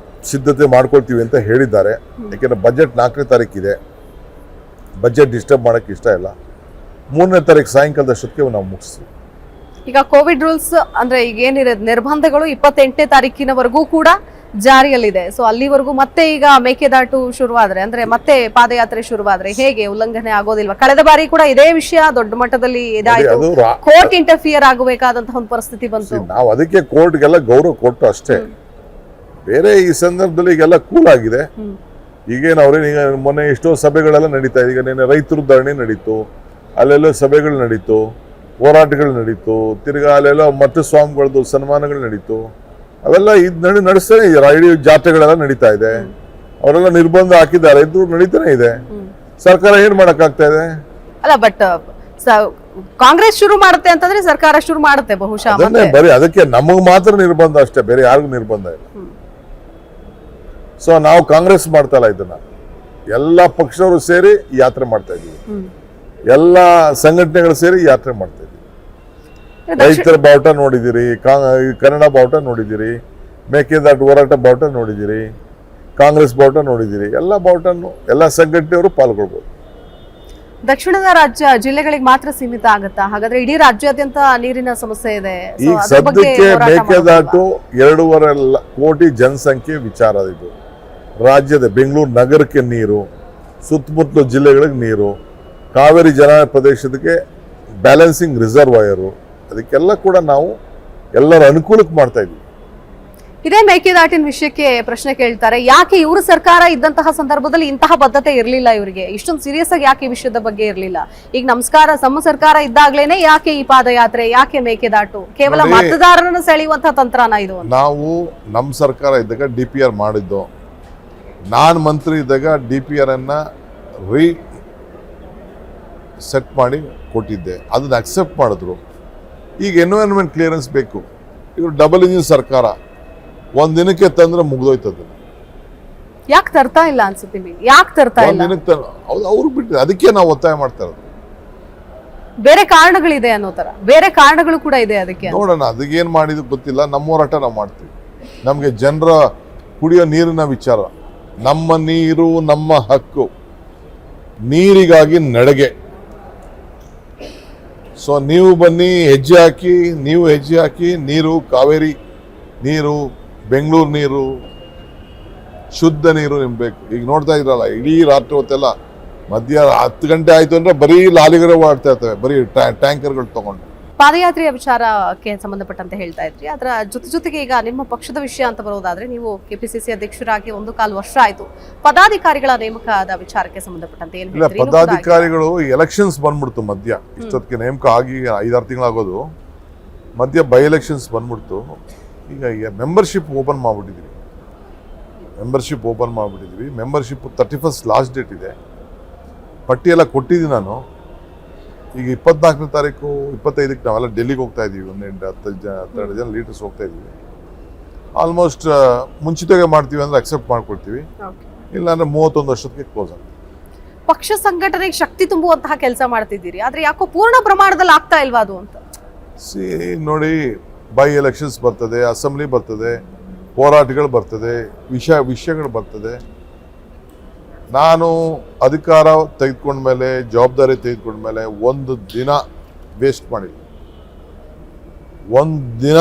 ಸಿದ್ಧತೆ ಮಾಡ್ಕೊಳ್ತೀವಿ ಅಂತ ಹೇಳಿದ್ದಾರೆ. ಯಾಕೆಂದರೆ ಬಜೆಟ್ 4ನೇ ತಾರೀಕಿದೆ, ಬಜೆಟ್ ಡಿಸ್ಟರ್ಬ್ ಮಾಡೋಕ್ಕೆ ಇಷ್ಟ ಇಲ್ಲ. 3ನೇ ತಾರೀಕು ಸಾಯಂಕಾಲದಷ್ಟೊತ್ತಿಗೆ ನಾವು ಮುಗಿಸ್ತೀವಿ. ಈಗ ಕೋವಿಡ್ ರೂಲ್ಸ್ ಅಂದ್ರೆ ಈಗ ಏನಿರೋದು ನಿರ್ಬಂಧಗಳು 28ನೇ ತಾರೀಕಿನವರೆಗೂ ಕೂಡ ಜಾರಿಯಲ್ಲಿದೆ. ಸೊ ಅಲ್ಲಿವರೆಗೂ ಮತ್ತೆ ಈಗ ಮೇಕೆದಾಟು ಶುರುವಾದ್ರೆ ಅಂದ್ರೆ ಮತ್ತೆ ಪಾದಯಾತ್ರೆ ಶುರುವಾದ್ರೆ ಹೇಗೆ ಉಲ್ಲಂಘನೆ ಆಗೋದಿಲ್ವಾ? ಕಳೆದ ಬಾರಿ ಕೂಡ ಇದೇ ವಿಷಯ ದೊಡ್ಡ ಮಟ್ಟದಲ್ಲಿ ಇದಾಯ್ತು, ಕೋರ್ಟ್ ಇಂಟರ್ಫಿಯರ್ ಆಗಬೇಕಾದಂತಹ ಒಂದು ಪರಿಸ್ಥಿತಿ ಬಂತು. ನಾವು ಅದಕ್ಕೆ ಕೋರ್ಟ್ಗೆಲ್ಲ ಗೌರವ ಕೊಟ್ಟು ಅಷ್ಟೇ. ಬೇರೆ ಈ ಸಂದರ್ಭದಲ್ಲಿ ಈಗೆಲ್ಲ ಕೂಲ್ ಆಗಿದೆ. ಈಗೇನು ಈಗ ಮೊನ್ನೆ ಎಷ್ಟೋ ಸಭೆಗಳೆಲ್ಲ ನಡೀತಾ ಇದೆ. ಈಗ ನಿನ್ನೆ ರೈತರು ಧರಣಿ ನಡೀತು, ಅಲ್ಲೆಲ್ಲೋ ಸಭೆಗಳು ನಡೀತು, ಹೋರಾಟಗಳು ನಡೀತು, ತಿರ್ಗಾ ಅಲ್ಲೆಲ್ಲ ಮಠ ಸ್ವಾಮಿಗಳದ್ದು ಸನ್ಮಾನಗಳು ನಡೀತು. ಅವೆಲ್ಲ ಇದು ನಡೆಸ್ತಾನೆ ಇದೆ. ಇಡೀ ಜಾತ್ರೆಗಳೆಲ್ಲ ನಡೀತಾ ಇದೆ. ಅವರೆಲ್ಲ ನಿರ್ಬಂಧ ಹಾಕಿದ್ದಾರೆ, ಇದು ನಡೀತಾನೆ ಇದೆ. ಸರ್ಕಾರ ಏನ್ ಮಾಡಕ್ಕಾಗ್ತಾ ಇದೆ? ಅಲ್ಲ, ಬಟ್ ಕಾಂಗ್ರೆಸ್ ಶುರು ಮಾಡುತ್ತೆ ಅಂತಂದ್ರೆ ಸರ್ಕಾರ ಶುರು ಮಾಡುತ್ತೆ ಬಹುಶಃ. ಬರೀ ಅದಕ್ಕೆ ನಮಗ್ ಮಾತ್ರ ನಿರ್ಬಂಧ ಅಷ್ಟೇ, ಬೇರೆ ಯಾರಿಗೂ ನಿರ್ಬಂಧ ಇಲ್ಲ. ಸೊ ನಾವು ಕಾಂಗ್ರೆಸ್ ಮಾಡ್ತಲ್ಲ, ಇದನ್ನ ಎಲ್ಲ ಪಕ್ಷದವರು ಸೇರಿ ಯಾತ್ರೆ ಮಾಡ್ತಾ ಇದೀವಿ. ಎಲ್ಲ ಸಂಘಟನೆಗಳು ಸೇರಿ ಯಾತ್ರೆ ಮಾಡ್ತಾ ಇದೀವಿ. ರೈತರ ಬಾವುಟ ನೋಡಿದಿರಿ, ಕನ್ನಡ ಬಾವುಟ ನೋಡಿದಿರಿ, ಮೇಕೆದಾಟು ಹೋರಾಟ ಬಾವುಟ ನೋಡಿದಿರಿ, ಕಾಂಗ್ರೆಸ್ ಬಾವುಟ ನೋಡಿದಿರಿ. ಎಲ್ಲ ಬಾವುಟನ್ನು ಎಲ್ಲ ಸಂಘಟನೆಯವರು ಪಾಲ್ಗೊಳ್ಬಹುದು. ದಕ್ಷಿಣದ ರಾಜ್ಯ ಜಿಲ್ಲೆಗಳಿಗೆ ಮಾತ್ರ ಸೀಮಿತ ಆಗುತ್ತಾ? ಹಾಗಾದ್ರೆ ಇಡೀ ರಾಜ್ಯಾದ್ಯಂತ ನೀರಿನ ಸಮಸ್ಯೆ ಇದೆ. ಈಗ ಸದ್ಯಕ್ಕೆ ಮೇಕೆದಾಟು 2.5 ಕೋಟಿ ಜನಸಂಖ್ಯೆ ವಿಚಾರ. ಇದು ರಾಜ್ಯದ ಬೆಂಗಳೂರು ನಗರಕ್ಕೆ ನೀರು, ಸುತ್ತಮುತ್ತಲು ಜಿಲ್ಲೆಗಳಿಗೆ ನೀರು, ಕಾವೇರಿ ಜಲಾನಯನ ಪ್ರದೇಶಕ್ಕೆ ಬ್ಯಾಲೆನ್ಸಿಂಗ್ ರಿಸರ್ವಾಯರು, ಅದಕ್ಕೆಲ್ಲ ಕೂಡ ನಾವು ಎಲ್ಲರ ಅನುಕೂಲಕ್ಕೆ ಮಾಡ್ತಾ ಇದ್ದೀವಿ. ಇದೇ ಮೇಕೆದಾಟಿನ ವಿಷಯಕ್ಕೆ ಪ್ರಶ್ನೆ ಕೇಳ್ತಾರೆ, ಯಾಕೆ ಇವರು ಸರ್ಕಾರ ಇದ್ದಂತಹ ಸಂದರ್ಭದಲ್ಲಿ ಇಂತಹ ಬದ್ಧತೆ ಇರಲಿಲ್ಲ? ಇವರಿಗೆ ಇಷ್ಟೊಂದು ಸೀರಿಯಸ್ ಆಗಿ ಯಾಕೆ ಈ ವಿಷಯದ ಬಗ್ಗೆ ಇರಲಿಲ್ಲ? ಈಗ ನಮ್ಮ ಸರ್ಕಾರ ಇದ್ದಾಗ್ಲೇನೆ ಯಾಕೆ ಈ ಪಾದಯಾತ್ರೆ, ಯಾಕೆ ಮೇಕೆದಾಟು? ಕೇವಲ ಮತದಾರರನ್ನು ಸೆಳೆಯುವಂತಹ ತಂತ್ರನ ಇದು? ನಾವು ನಮ್ಮ ಸರ್ಕಾರ ಇದ್ದಾಗ DPR ಮಾಡಿದ್ದು, ನಾನು ಮಂತ್ರಿ ಇದ್ದಾಗ DPR ಅನ್ನ ಸೆಟ್ ಮಾಡಿ ಕೊಟ್ಟಿದ್ದೆ, ಅದನ್ನ ಅಕ್ಸೆಪ್ಟ್ ಮಾಡಿದ್ರು. ಈಗ ಎನ್ವೈರನ್ಮೆಂಟ್ ಕ್ಲಿಯರೆನ್ಸ್ ಬೇಕು. ಇವರು ಡಬಲ್ ಇಂಜಿನ್ ಸರ್ಕಾರ, ಒಂದ್ ದಿನಕ್ಕೆ ತಂದ್ರೆ ಮುಗ್ದೋಯ್ತದ. ಯಾಕೆ ತರ್ತಾ ಇಲ್ಲ ಅನ್ಸುತ್ತೆ? ಯಾಕೆ ತರ್ತಾ ಇಲ್ಲ? ಅವ್ರು ಬಿಟ್ಟಿದೆ, ಅದಕ್ಕೆ ನಾವು ಒತ್ತಾಯ ಮಾಡ್ತಾ ಇರೋದು. ಬೇರೆ ಕಾರಣಗಳಿದೆ ಅನ್ನೋ ತರ, ಬೇರೆ ಕಾರಣಗಳು ಕೂಡ ಇದೆ ಅದಕ್ಕೆ. ನೋಡೋಣ, ಅದಕ್ಕೇನ್ ಮಾಡಿದ್ ಗೊತ್ತಿಲ್ಲ. ನಮ್ಮ ಹೋರಾಟ ನಾವು ಮಾಡ್ತೀವಿ. ನಮ್ಗೆ ಜನರ ಕುಡಿಯೋ ನೀರಿನ ವಿಚಾರ, ನಮ್ಮ ನೀರು ನಮ್ಮ ಹಕ್ಕು, ನೀರಿಗಾಗಿ ನಡೆಗೆ. ಸೊ ನೀವು ಬನ್ನಿ, ಹೆಜ್ಜೆ ಹಾಕಿ, ನೀರು, ಕಾವೇರಿ ನೀರು, ಬೆಂಗಳೂರು ನೀರು, ಶುದ್ಧ ನೀರು ನಿಮ್ಗೆ ಬೇಕು. ಈಗ ನೋಡ್ತಾ ಇದ್ರಲ್ಲ, ಇಡೀ ರಾತ್ರಿ ಹೊತ್ತೆಲ್ಲ ಮಧ್ಯ 10 ಗಂಟೆ ಆಯ್ತು ಅಂದ್ರೆ ಬರೀ ಲಾರಿಗಳು ಓಡ್ತಾ ಇರ್ತವೆ, ಬರೀ ಟ್ಯಾಂಕರ್ಗಳು ತಗೊಂಡು. ಪಾದಯಾತ್ರೆಯ ವಿಚಾರಕ್ಕೆ ಸಂಬಂಧಪಟ್ಟಂತೆ ಹೇಳ್ತಾ ಇದ್ರಿ. ಅದರ ಜೊತೆಗೆ ಈಗ ನಿಮ್ಮ ಪಕ್ಷದ ವಿಷಯ ಅಂತ ಬರೋದಾದ್ರೆ, ನೀವು KPCC ಅಧ್ಯಕ್ಷರಾಗಿ 1.25 ವರ್ಷ ಆಯ್ತು. ಪದಾಧಿಕಾರಿಗಳ ನೇಮಕದ ವಿಚಾರಕ್ಕೆ ಸಂಬಂಧಪಟ್ಟಂತೆ ಏನು ಇಲ್ಲ, ಪದಾಧಿಕಾರಿಗಳು ಎಲೆಕ್ಷನ್ಸ್ ಬಂದ್ಬಿಡ್ತು ಮಧ್ಯ. ಇಷ್ಟೊತ್ತಿಗೆ ನೇಮಕ ಆಗಿ 5-6 ತಿಂಗಳಾಗೋದು, ಮಧ್ಯ ಬೈ ಎಲೆಕ್ಷನ್ಸ್ ಬಂದ್ಬಿಡ್ತು. ಈಗ ಮೆಂಬರ್ಶಿಪ್ ಓಪನ್ ಮಾಡ್ಬಿಟ್ಟಿದ್ವಿ. ಮೆಂಬರ್ಶಿಪ್ 31st ಲಾಸ್ಟ್ ಡೇಟ್ ಇದೆ. ಪಟ್ಟಿ ಎಲ್ಲ ಕೊಟ್ಟಿದ್ದೀನಿ ನಾನು. ಈಗ 24ನೇ ತಾರೀಕು 25ಕ್ಕೆ ನಾವೆಲ್ಲ ಡೆಲ್ಲಿಗೆ ಹೋಗ್ತಾ ಇದೀವಿ. 12 ಜನ ಲೀಡರ್ಸ್ ಹೋಗ್ತಾ ಇದೀವಿ. ಆಲ್ಮೋಸ್ಟ್ ಮುಂಚಿತವಾಗಿ ಮಾಡ್ತೀವಿ ಅಂದ್ರೆ ಅಕ್ಸೆಪ್ಟ್ ಮಾಡ್ಕೊಳ್ತೀವಿ, ಇಲ್ಲ ಅಂದ್ರೆ 31 ವರ್ಷಕ್ಕೆ ಕ್ಲೋಸ್ ಆಗ್ತೀವಿ. ಪಕ್ಷ ಸಂಘಟನೆಗೆ ಶಕ್ತಿ ತುಂಬುವಂತಹ ಕೆಲಸ ಮಾಡ್ತಿದ್ದೀರಿ, ಆದ್ರೆ ಯಾಕೋ ಪೂರ್ಣ ಪ್ರಮಾಣದಲ್ಲಿ ಆಗ್ತಾ ಇಲ್ವಾ ಅದು ಅಂತ? ನೋಡಿ, ಬೈ ಎಲೆಕ್ಷನ್ಸ್ ಬರ್ತದೆ, ಅಸೆಂಬ್ಲಿ ಬರ್ತದೆ, ಹೋರಾಟಗಳು ಬರ್ತದೆ, ವಿಷಯಗಳು ಬರ್ತದೆ. ನಾನು ಅಧಿಕಾರ ತೆಗೆದುಕೊಂಡ್ಮೇಲೆ, ಜವಾಬ್ದಾರಿ ತೆಗೆದುಕೊಂಡ್ಮೇಲೆ ಒಂದು ದಿನ ವೇಸ್ಟ್ ಮಾಡಿಲ್ಲ. ಒಂದು ದಿನ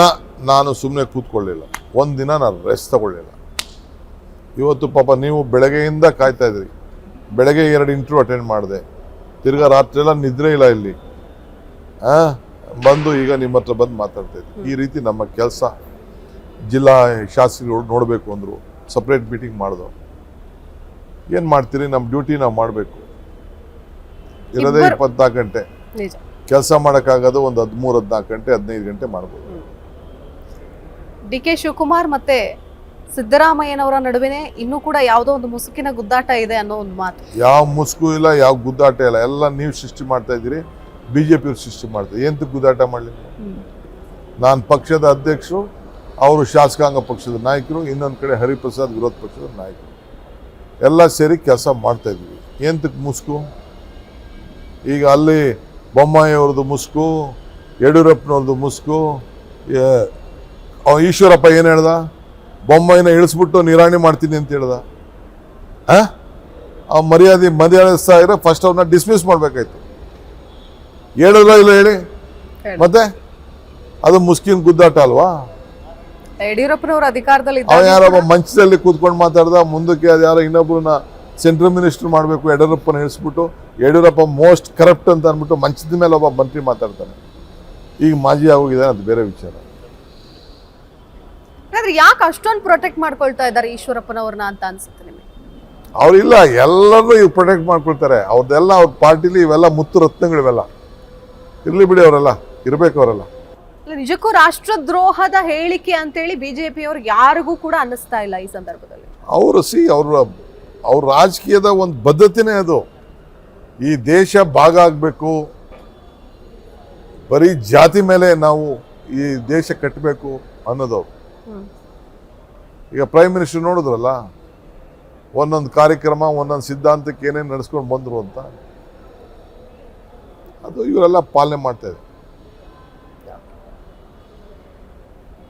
ನಾನು ಸುಮ್ಮನೆ ಕೂತ್ಕೊಳ್ಳಿಲ್ಲ, ಒಂದು ದಿನ ನಾನು ರೆಸ್ಟ್ ತಗೊಳ್ಳಿಲ್ಲ. ಇವತ್ತು ಪಾಪ ನೀವು ಬೆಳಗ್ಗೆಯಿಂದ ಕಾಯ್ತಾ ಇದ್ರಿ. ಬೆಳಗ್ಗೆ 2 ಇಂಟರ್ವ್ಯೂ ಅಟೆಂಡ್ ಮಾಡಿದೆ, ತಿರ್ಗಾ ರಾತ್ರಿ ಎಲ್ಲ ನಿದ್ರೆ ಇಲ್ಲ ಇಲ್ಲಿ. ಬಂದು ಈಗ ನಿಮ್ಮ ಹತ್ರ ಬಂದು ಮಾತಾಡ್ತಾ ಇದ್ವಿ. ಈ ರೀತಿ ನಮ್ಮ ಕೆಲಸ. ಜಿಲ್ಲಾ ಶಾಸಕರು ನೋಡಬೇಕು ಅಂದರು, ಸಪ್ರೇಟ್ ಮೀಟಿಂಗ್ ಮಾಡಿದ್ರು. ಏನು ಮಾಡ್ತೀರಿ, ನಮ್ಮ ಡ್ಯೂಟಿ ನಾವು ಮಾಡಬೇಕು. ಇರೋದೇ 24 ಗಂಟೆ ಕೆಲಸ ಮಾಡೋಕ್ಕಾಗೋದು ಒಂದು 13-14 ಗಂಟೆ 15 ಗಂಟೆ ಮಾಡ್ಬೋದು. DK ಶಿವಕುಮಾರ್ ಮತ್ತೆ ಸಿದ್ದರಾಮಯ್ಯನವರ ನಡುವೆ ಇನ್ನೂ ಕೂಡ ಯಾವುದೋ ಒಂದು ಮುಸುಕಿನ ಗುದ್ದಾಟ ಇದೆ ಅನ್ನೋ ಒಂದು ಮಾತು. ಯಾವ ಮುಸುಕು ಇಲ್ಲ, ಯಾವ ಗುದ್ದಾಟ ಇಲ್ಲ, ಎಲ್ಲ ನೀವು ಸೃಷ್ಟಿ ಮಾಡ್ತಾ ಇದ್ದೀರಿ. BJP ಸೃಷ್ಟಿ ಮಾಡ್ತಾರೆ. ಎಂತ ಗುದ್ದಾಟ ಮಾಡಲಿ? ನಾನು ಪಕ್ಷದ ಅಧ್ಯಕ್ಷರು, ಅವರು ಶಾಸಕಾಂಗ ಪಕ್ಷದ ನಾಯಕರು, ಇನ್ನೊಂದು ಕಡೆ ಹರಿಪ್ರಸಾದ್ ವಿರೋಧ ಪಕ್ಷದ ನಾಯಕರು, ಎಲ್ಲ ಸೇರಿ ಕೆಲಸ ಮಾಡ್ತಾ ಇದ್ವಿ. ಎಂತಕ್ಕೆ ಮುಸುಕು? ಈಗ ಅಲ್ಲಿ ಬೊಮ್ಮಾಯಿ ಅವ್ರದ್ದು ಮುಸುಕು, ಯಡಿಯೂರಪ್ಪನವ್ರದ್ದು ಮುಸುಕು. ಈಶ್ವರಪ್ಪ ಏನು ಹೇಳ್ದ? ಬೊಮ್ಮಾಯಿನ ಇಳಿಸ್ಬಿಟ್ಟು ನಿರಾಣಿ ಮಾಡ್ತೀನಿ ಅಂತ ಹೇಳ್ದ. ಆ ಮರ್ಯಾದಿಸ್ತಾ ಇದ್ರೆ ಫಸ್ಟ್ ಅವ್ರನ್ನ ಡಿಸ್ಮಿಸ್ ಮಾಡ್ಬೇಕಾಯ್ತು. ಹೇಳಿದ್ರ ಇಲ್ಲ ಹೇಳಿ? ಮತ್ತೆ ಅದು ಮುಸ್ಕಿನ್ ಗುದ್ದಾಟ ಅಲ್ವಾ? ಯಡಿಯೂರಪ್ಪನವರು ಅಧಿಕಾರದಲ್ಲಿ ಅವ ಯಾರೊಬ್ಬ ಮಂಚದಲ್ಲಿ ಕೂತ್ಕೊಂಡು ಮಾತಾಡ್ದ, ಮುಂದಕ್ಕೆ ಅದು ಯಾರೋ ಇನ್ನೊಬ್ಬರನ್ನ ಸೆಂಟ್ರಲ್ ಮಿನಿಸ್ಟರ್ ಮಾಡಬೇಕು ಯಡಿಯೂರಪ್ಪನ ಹೇಳಿಸ್ಬಿಟ್ಟು ಯಡಿಯೂರಪ್ಪ ಮೋಸ್ಟ್ ಕರಪ್ಟ್ ಅಂತ ಅಂದ್ಬಿಟ್ಟು ಮಂಚದ ಮೇಲೆ ಒಬ್ಬ ಮಂತ್ರಿ ಮಾತಾಡ್ತಾನೆ. ಈಗ ಮಾಜಿ ಆಗೋಗಿದ್ದಾನೆ, ಅದು ಬೇರೆ ವಿಚಾರ. ಆದ್ರೆ ಯಾಕೆ ಅಷ್ಟೊಂದು ಪ್ರೊಟೆಕ್ಟ್ ಮಾಡ್ಕೊಳ್ತಾ ಇದ್ದಾರೆ ಈಶ್ವರಪ್ಪನವ್ರನ್ನ ಅಂತ ಅನ್ಸುತ್ತೆ ನಿಮಗೆ? ಅವ್ರಿಲ್ಲ, ಎಲ್ಲರೂ ಇವ್ರು ಪ್ರೊಟೆಕ್ಟ್ ಮಾಡ್ಕೊಳ್ತಾರೆ. ಅವ್ರದ್ದೆಲ್ಲ ಅವ್ರ ಪಾರ್ಟಿಲಿ ಇವೆಲ್ಲ ಮುತ್ತು ರತ್ನಗಳಿವೆಲ್ಲ. ಇರ್ಲಿ ಬಿಡಿ, ಅವರೆಲ್ಲ ಇರ್ಬೇಕು. ಅವರೆಲ್ಲ ನಿಜಕ್ಕೂ ರಾಷ್ಟ್ರದ್ರೋಹದ ಹೇಳಿಕೆ ಅಂತೇಳಿ ಬಿಜೆಪಿಯವ್ರು ಯಾರಿಗೂ ಕೂಡ ಅನ್ನಿಸ್ತಾ ಇಲ್ಲ ಈ ಸಂದರ್ಭದಲ್ಲಿ. ಅವ್ರ ರಾಜಕೀಯದ ಒಂದು ಬದ್ಧತೆನೇ ಅದು. ಈ ದೇಶ ಭಾಗ ಆಗಬೇಕು, ಬರೀ ಜಾತಿ ಮೇಲೆ ನಾವು ಈ ದೇಶ ಕಟ್ಟಬೇಕು ಅನ್ನೋದು. ಈಗ ಪ್ರೈಮ್ ಮಿನಿಸ್ಟರ್ ನೋಡಿದ್ರಲ್ಲ, ಒಂದೊಂದು ಕಾರ್ಯಕ್ರಮ ಒಂದೊಂದು ಸಿದ್ಧಾಂತಕ್ಕೆ ಏನೇನು ನಡೆಸ್ಕೊಂಡು ಬಂದರು ಅಂತ, ಅದು ಇವರೆಲ್ಲ ಪಾಲನೆ ಮಾಡ್ತಾ ಇದ್ದಾರೆ.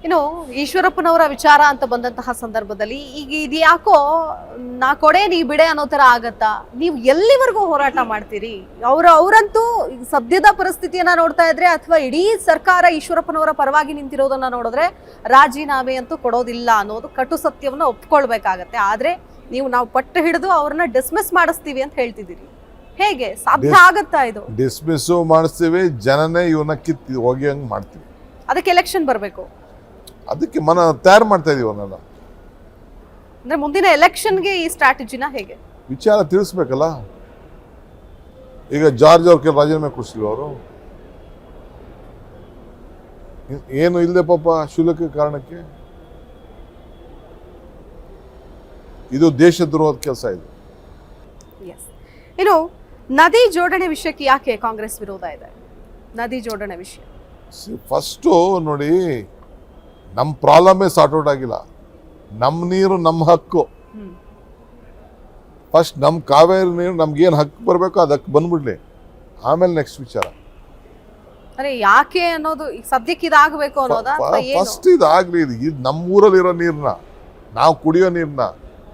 ಇನ್ನು ಈಶ್ವರಪ್ಪನವರ ವಿಚಾರ ಅಂತ ಬಂದಂತಹ ಸಂದರ್ಭದಲ್ಲಿ ಈಗ ಇದು ಯಾಕೋ ನಾ ಕೊಡೆ ನೀ ಬಿಡೆ ಅನ್ನೋ ತರ ಆಗತ್ತಾ? ನೀವು ಎಲ್ಲಿವರೆಗೂ ಹೋರಾಟ ಮಾಡ್ತೀರಿ? ಅವರಂತೂ ಸದ್ಯದ ಪರಿಸ್ಥಿತಿಯನ್ನ ನೋಡ್ತಾ ಇದ್ರೆ ಅಥವಾ ಇಡೀ ಸರ್ಕಾರ ಈಶ್ವರಪ್ಪನವರ ಪರವಾಗಿ ನಿಂತಿರೋದನ್ನ ನೋಡಿದ್ರೆ ರಾಜೀನಾಮೆ ಅಂತೂ ಕೊಡೋದಿಲ್ಲ ಅನ್ನೋದು ಕಟು ಸತ್ಯವನ್ನ ಒಪ್ಕೊಳ್ಬೇಕಾಗತ್ತೆ. ಆದ್ರೆ ನಾವು ಪಟ್ಟು ಹಿಡಿದು ಅವ್ರನ್ನ ಡಿಸ್ಮಿಸ್ ಮಾಡಿಸ್ತೀವಿ ಅಂತ ಹೇಳ್ತಿದ್ದೀರಿ. ಹೇಗೆ ಸಾಧ್ಯ ಆಗತ್ತಾ ಇದು? ಡಿಸ್ಮಿಸ್ ಮಾಡಿಸ್ತೀವಿ, ಜನನೇ ಇವನ್ನ ಕಿತ್ತಿ ಹೋಗಿ ಹಂಗೆ ಮಾಡ್ತೀವಿ. ಅದಕ್ಕೆ ಎಲೆಕ್ಷನ್ ಬರಬೇಕು, ಅದಕ್ಕೆ ತಯಾರು ಮಾಡ್ತಾ ಇದೀವಿ. ಅವನ್ನೆಲ್ಲ ಅಂದ್ರೆ ಮುಂದಿನ ಎಲೆಕ್ಷನ್ಗೆ ಈ ಸ್ಟ್ರಾಟಜಿನ ಹೇಗೆ ವಿಚಾರ ತಿಳಿಸ್ಬೇಕಲ್ಲ. ಈಗ ಜಾರ್ಜ್ ಅವ್ರ ರಾಜೀನಾಮೆ ಕೊಡಿಸಿಲ್ವ ಅವರು? ಏನು ಇಲ್ಲದೆ ಪಾಪ ಶುಲ್ಕ ಕಾರಣಕ್ಕೆ. ಇದು ದೇಶದ್ರೋಹದ ಕೆಲಸ ಇದು. ಇನ್ನು ನದಿ ಜೋಡಣೆ ವಿಷಯಕ್ಕೆ ಯಾಕೆ ಕಾಂಗ್ರೆಸ್ ವಿರೋಧ ಇದೆ? ನದಿ ಜೋಡಣೆ ವಿಷಯ ಫಸ್ಟು ನೋಡಿ, ನಮ್ಮ ಪ್ರಾಬ್ಲಮೇ ಸಾರ್ಟ್ ಔಟ್ ಆಗಿಲ್ಲ. ನಮ್ಮ ನೀರು ನಮ್ಮ ಹಕ್ಕು. ಫಸ್ಟ್ ನಮ್ಮ ಕಾವೇರಿ ನೀರು ನಮ್ಗೇನು ಹಕ್ಕು ಬರಬೇಕು ಅದು ಹಕ್ಕು ಬಂದ್ಬಿಡ್ಲಿ, ಆಮೇಲೆ ನೆಕ್ಸ್ಟ್ ವಿಚಾರ. ಅರೆ ಯಾಕೆ ಅನ್ನೋದು ಈಗ ಸದ್ಯಕ್ಕೆ ಇದಾಗಬೇಕು ಅನ್ನೋದಾ? ಫಸ್ಟ್ ಇದಾಗಲಿ. ಇದು ನಮ್ಮ ಊರಲ್ಲಿರೋ ನೀರನ್ನ, ನಾವು ಕುಡಿಯೋ ನೀರನ್ನ,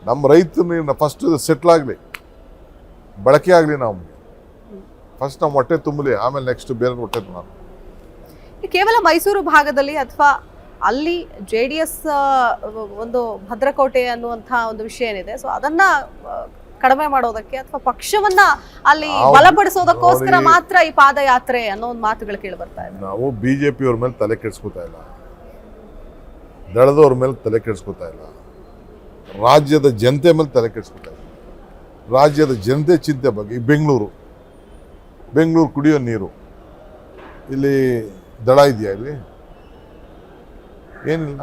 ನಮ್ಮ ರೈತರ ನೀರನ್ನ ಫಸ್ಟ್ ಸೆಟ್ಲ್ ಆಗಲಿ, ಬಳಕೆ ಆಗಲಿ. ನಾವು ಫಸ್ಟ್ ನಮ್ಮ ಹೊಟ್ಟೆ ತುಂಬಲಿ, ಆಮೇಲೆ ನೆಕ್ಸ್ಟ್ ಬೇರೆ ಹೊಟ್ಟೆ ನಾನು. ಕೇವಲ ಮೈಸೂರು ಭಾಗದಲ್ಲಿ ಅಥವಾ ಅಲ್ಲಿ JDS ಒಂದು ಭದ್ರಕೋಟೆ ಅನ್ನುವಂತಹ ಒಂದು ವಿಷಯ ಏನಿದೆ, ಸೊ ಅದನ್ನ ಕಡಿಮೆ ಮಾಡೋದಕ್ಕೆ ಅಥವಾ ಪಕ್ಷವನ್ನ ಅಲ್ಲಿ ಬಲಪಡಿಸೋದಕ್ಕೋಸ್ಕರ ಮಾತ್ರ ಈ ಪಾದಯಾತ್ರೆ ಅನ್ನೋ ಒಂದು ಮಾತುಗಳು ಕೇಳಿ ಬರ್ತಾ ಇದೆ. ನಾವು BJP ಅವ್ರ ಮೇಲೆ ತಲೆ ಕೆಡಿಸ್ಕೊತಾ ಇಲ್ಲ, ದಳದವ್ರ ಮೇಲೆ ತಲೆ ಕೆಡಿಸ್ಕೊತಾ ಇಲ್ಲ, ರಾಜ್ಯದ ಜನತೆ ಮೇಲೆ ತಲೆ ಕೆಡಿಸ್ಕೊತಾ ಇಲ್ಲ. ರಾಜ್ಯದ ಜನತೆ ಚಿಂತೆ ಬಗ್ಗೆ ಬೆಂಗಳೂರು ಕುಡಿಯೋ ನೀರು, ಇಲ್ಲಿ ದಳ ಇದೆಯಾ? ಇಲ್ಲಿ ಏನಿಲ್ಲ,